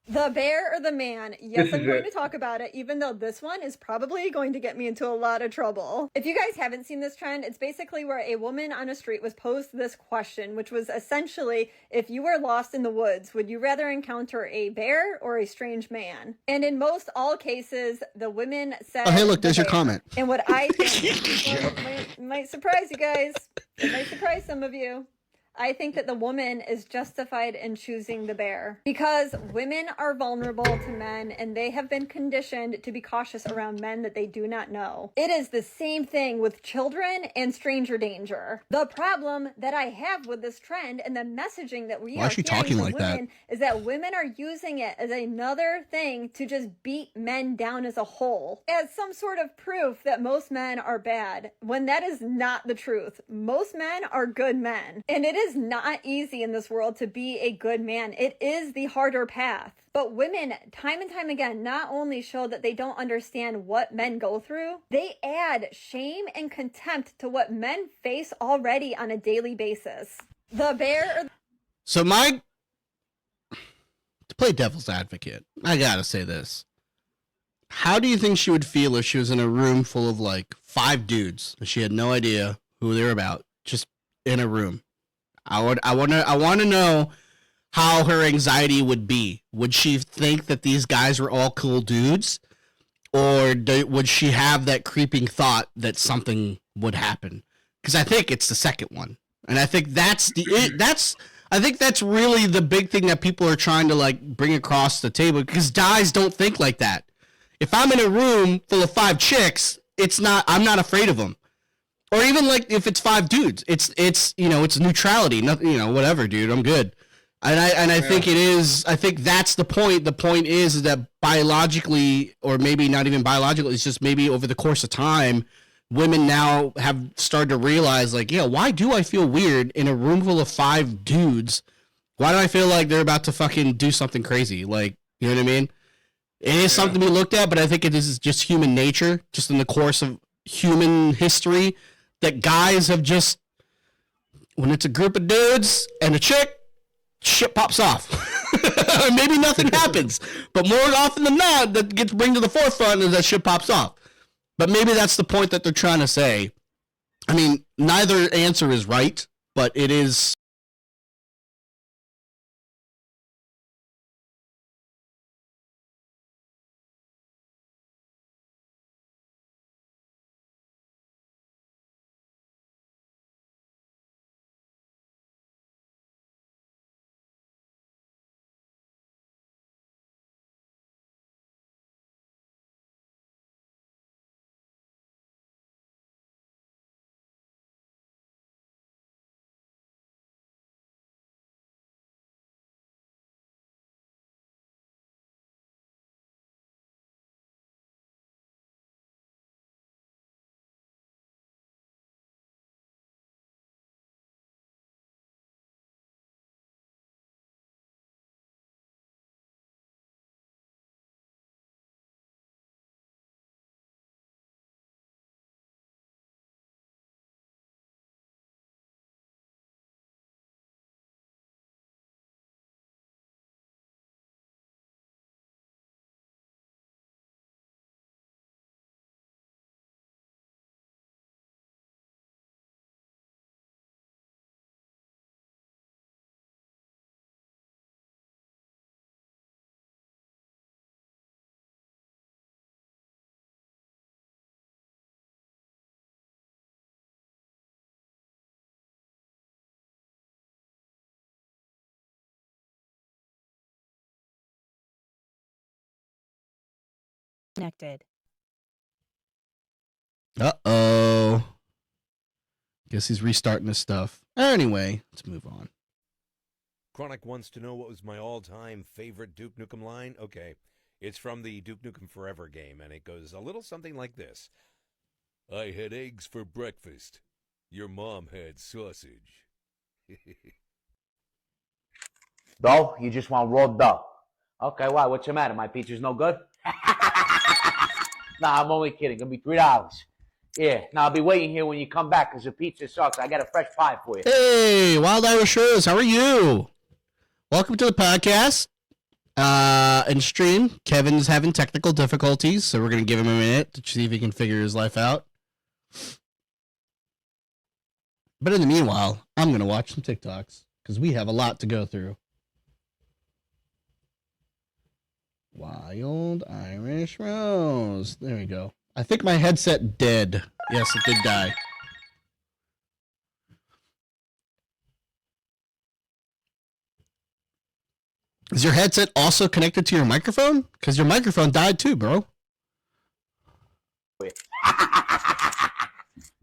The bear or the man? Yes, I'm going to talk about it, even though this one is probably going to get me into a lot of trouble. If you guys haven't seen this trend, it's basically where a woman on a street was posed this question, which was essentially, if you were lost in the woods, would you rather encounter a bear or a strange man? And in most all cases, the women said, oh, hey, look, there's your comment. And what I think might surprise you guys. It might surprise some of you. I think that the woman is justified in choosing the bear because women are vulnerable to men and they have been conditioned to be cautious around men that they do not know. It is the same thing with children and stranger danger. The problem that I have with this trend and the messaging that we are hearing from women is that women are using it as another thing to just beat men down as a whole, as some sort of proof that most men are bad, when that is not the truth. Most men are good men, and it is not easy in this world to be a good man. It is the harder path. But women, time and time again, not only show that they don't understand what men go through, they add shame and contempt to what men face already on a daily basis. The bear... So to play devil's advocate, I gotta say this. How do you think she would feel if she was in a room full of like 5 dudes and she had no idea who they were about, just in a room? I want to know how her anxiety would be. Would she think that these guys were all cool dudes, or would she have that creeping thought that something would happen? Because I think it's the second one, and I think that's really the big thing that people are trying to like bring across the table. Because guys don't think like that. If I'm in a room full of 5 chicks, I'm not afraid of them. Or even like if it's 5 dudes, it's you know, it's neutrality. Nothing, you know, whatever, dude. I'm good. I think it is. I think that's the point. The point is that biologically, or maybe not even biologically, it's just maybe over the course of time, women now have started to realize, like, yeah, why do I feel weird in a room full of 5 dudes? Why do I feel like they're about to fucking do something crazy? Like, you know what I mean? It is something to be looked at, but I think it is just human nature, just in the course of human history. that guys have just, when it's a group of dudes and a chick, shit pops off. Maybe nothing happens, but more often than not, that gets bring to the forefront is that shit pops off. But maybe that's the point that they're trying to say. I mean, neither answer is right, but it is. Connected. Uh-oh. Guess he's restarting his stuff. Anyway, let's move on. Chronic wants to know what was my all-time favorite Duke Nukem line. Okay, it's from the Duke Nukem Forever game, and it goes a little something like this. I had eggs for breakfast. Your mom had sausage. Dough? You just want raw dough. Okay, why? What's the matter? My pizza's no good? Nah, I'm only kidding. It'll be $3. Yeah, now I'll be waiting here when you come back because the pizza sucks. I got a fresh pie for you. Hey, Wild Irish Rose, how are you? Welcome to the podcast and stream. Kevin's having technical difficulties, so we're going to give him a minute to see if he can figure his life out. But in the meanwhile, I'm going to watch some TikToks because we have a lot to go through. Wild Irish Rose. There we go. I think my headset dead. Yes, it did die. Is your headset also connected to your microphone? Because your microphone died too, bro.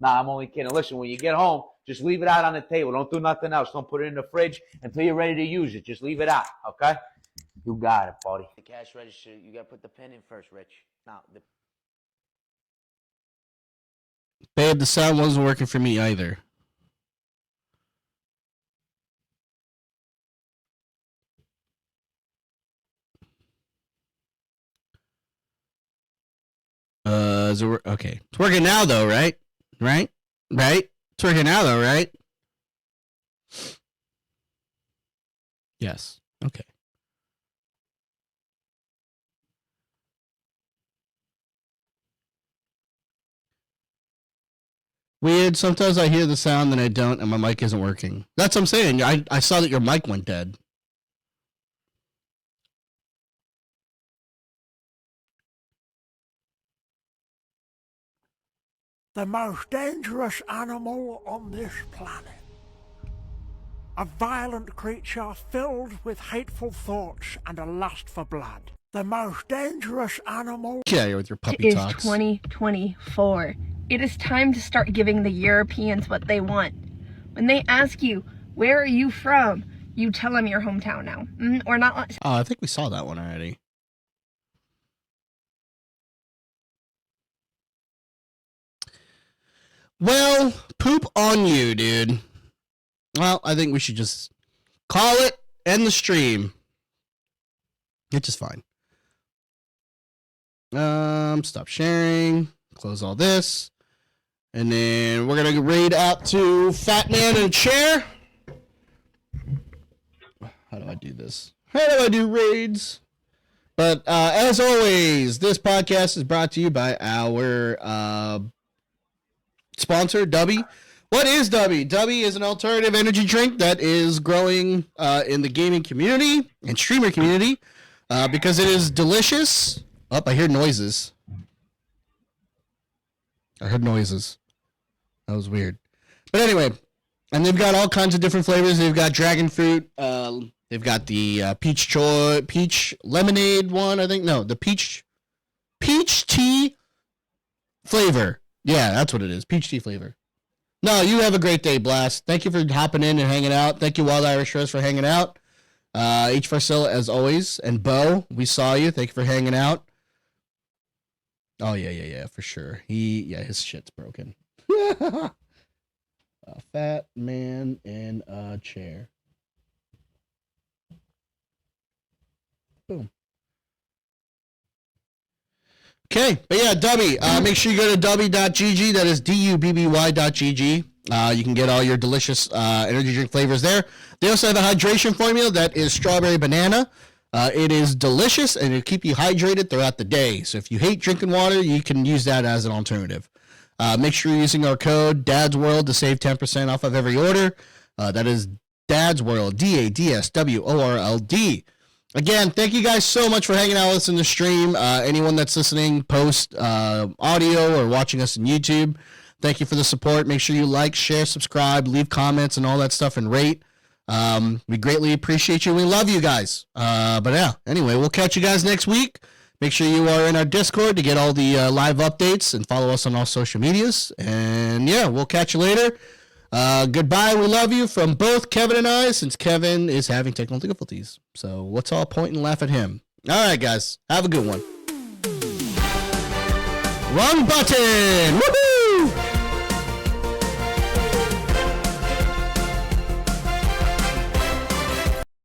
Nah, I'm only kidding. Listen, when you get home, just leave it out on the table. Don't do nothing else. Don't put it in the fridge until you're ready to use it. Just leave it out, okay? You got it, buddy. The cash register, you got to put the pen in first, Rich. Now, Babe, the sound wasn't working for me either. Is it okay? It's working now, though, right? Right? It's working now, though, right? Yes. Okay. Weird. Sometimes I hear the sound and I don't, and my mic isn't working. That's what I'm saying. I saw that your mic went dead. The most dangerous animal on this planet. A violent creature filled with hateful thoughts and a lust for blood. The most dangerous animal. Get out of here with your puppy It is talks. 2024. It is time to start giving the Europeans what they want. When they ask you, where are you from? You tell them your hometown now. Or not. Oh, I think we saw that one already. Well, poop on you, dude. Well, I think we should just call it, end the stream. Which is fine. Stop sharing. Close all this. And then we're going to raid out to Fat Man in a Chair. How do I do this? How do I do raids? But as always, this podcast is brought to you by our sponsor, Dubby. What is Dubby? Dubby is an alternative energy drink that is growing in the gaming community and streamer community because it is delicious. Oh, I hear noises. I heard noises. That was weird. But anyway, and they've got all kinds of different flavors. They've got dragon fruit. They've got the peach lemonade one, I think. No, the peach tea flavor. Yeah, that's what it is. Peach tea flavor. No, you have a great day, Blast. Thank you for hopping in and hanging out. Thank you, Wild Irish Rose, for hanging out. H. Farcilla, as always. And Bo, we saw you. Thank you for hanging out. Oh, yeah, for sure. His shit's broken. A fat man in a chair. Boom. Okay, but yeah, Dubby. Make sure you go to dubby.gg. That is dubby.gg. You can get all your delicious energy drink flavors there. They also have a hydration formula that is strawberry banana. It is delicious and it'll keep you hydrated throughout the day. So if you hate drinking water, you can use that as an alternative. Make sure you're using our code DADSWORLD to save 10% off of every order. That is DADSWORLD, DADSWORLD. Again, thank you guys so much for hanging out with us in the stream. Anyone that's listening post audio or watching us on YouTube, thank you for the support. Make sure you like, share, subscribe, leave comments and all that stuff and rate. We greatly appreciate you. We love you guys. But yeah, anyway, we'll catch you guys next week. Make sure you are in our Discord to get all the live updates and follow us on all social medias. And yeah, we'll catch you later. Goodbye. We love you from both Kevin and I, since Kevin is having technical difficulties. So let's all point and laugh at him. All right, guys. Have a good one. Wrong button. Woohoo!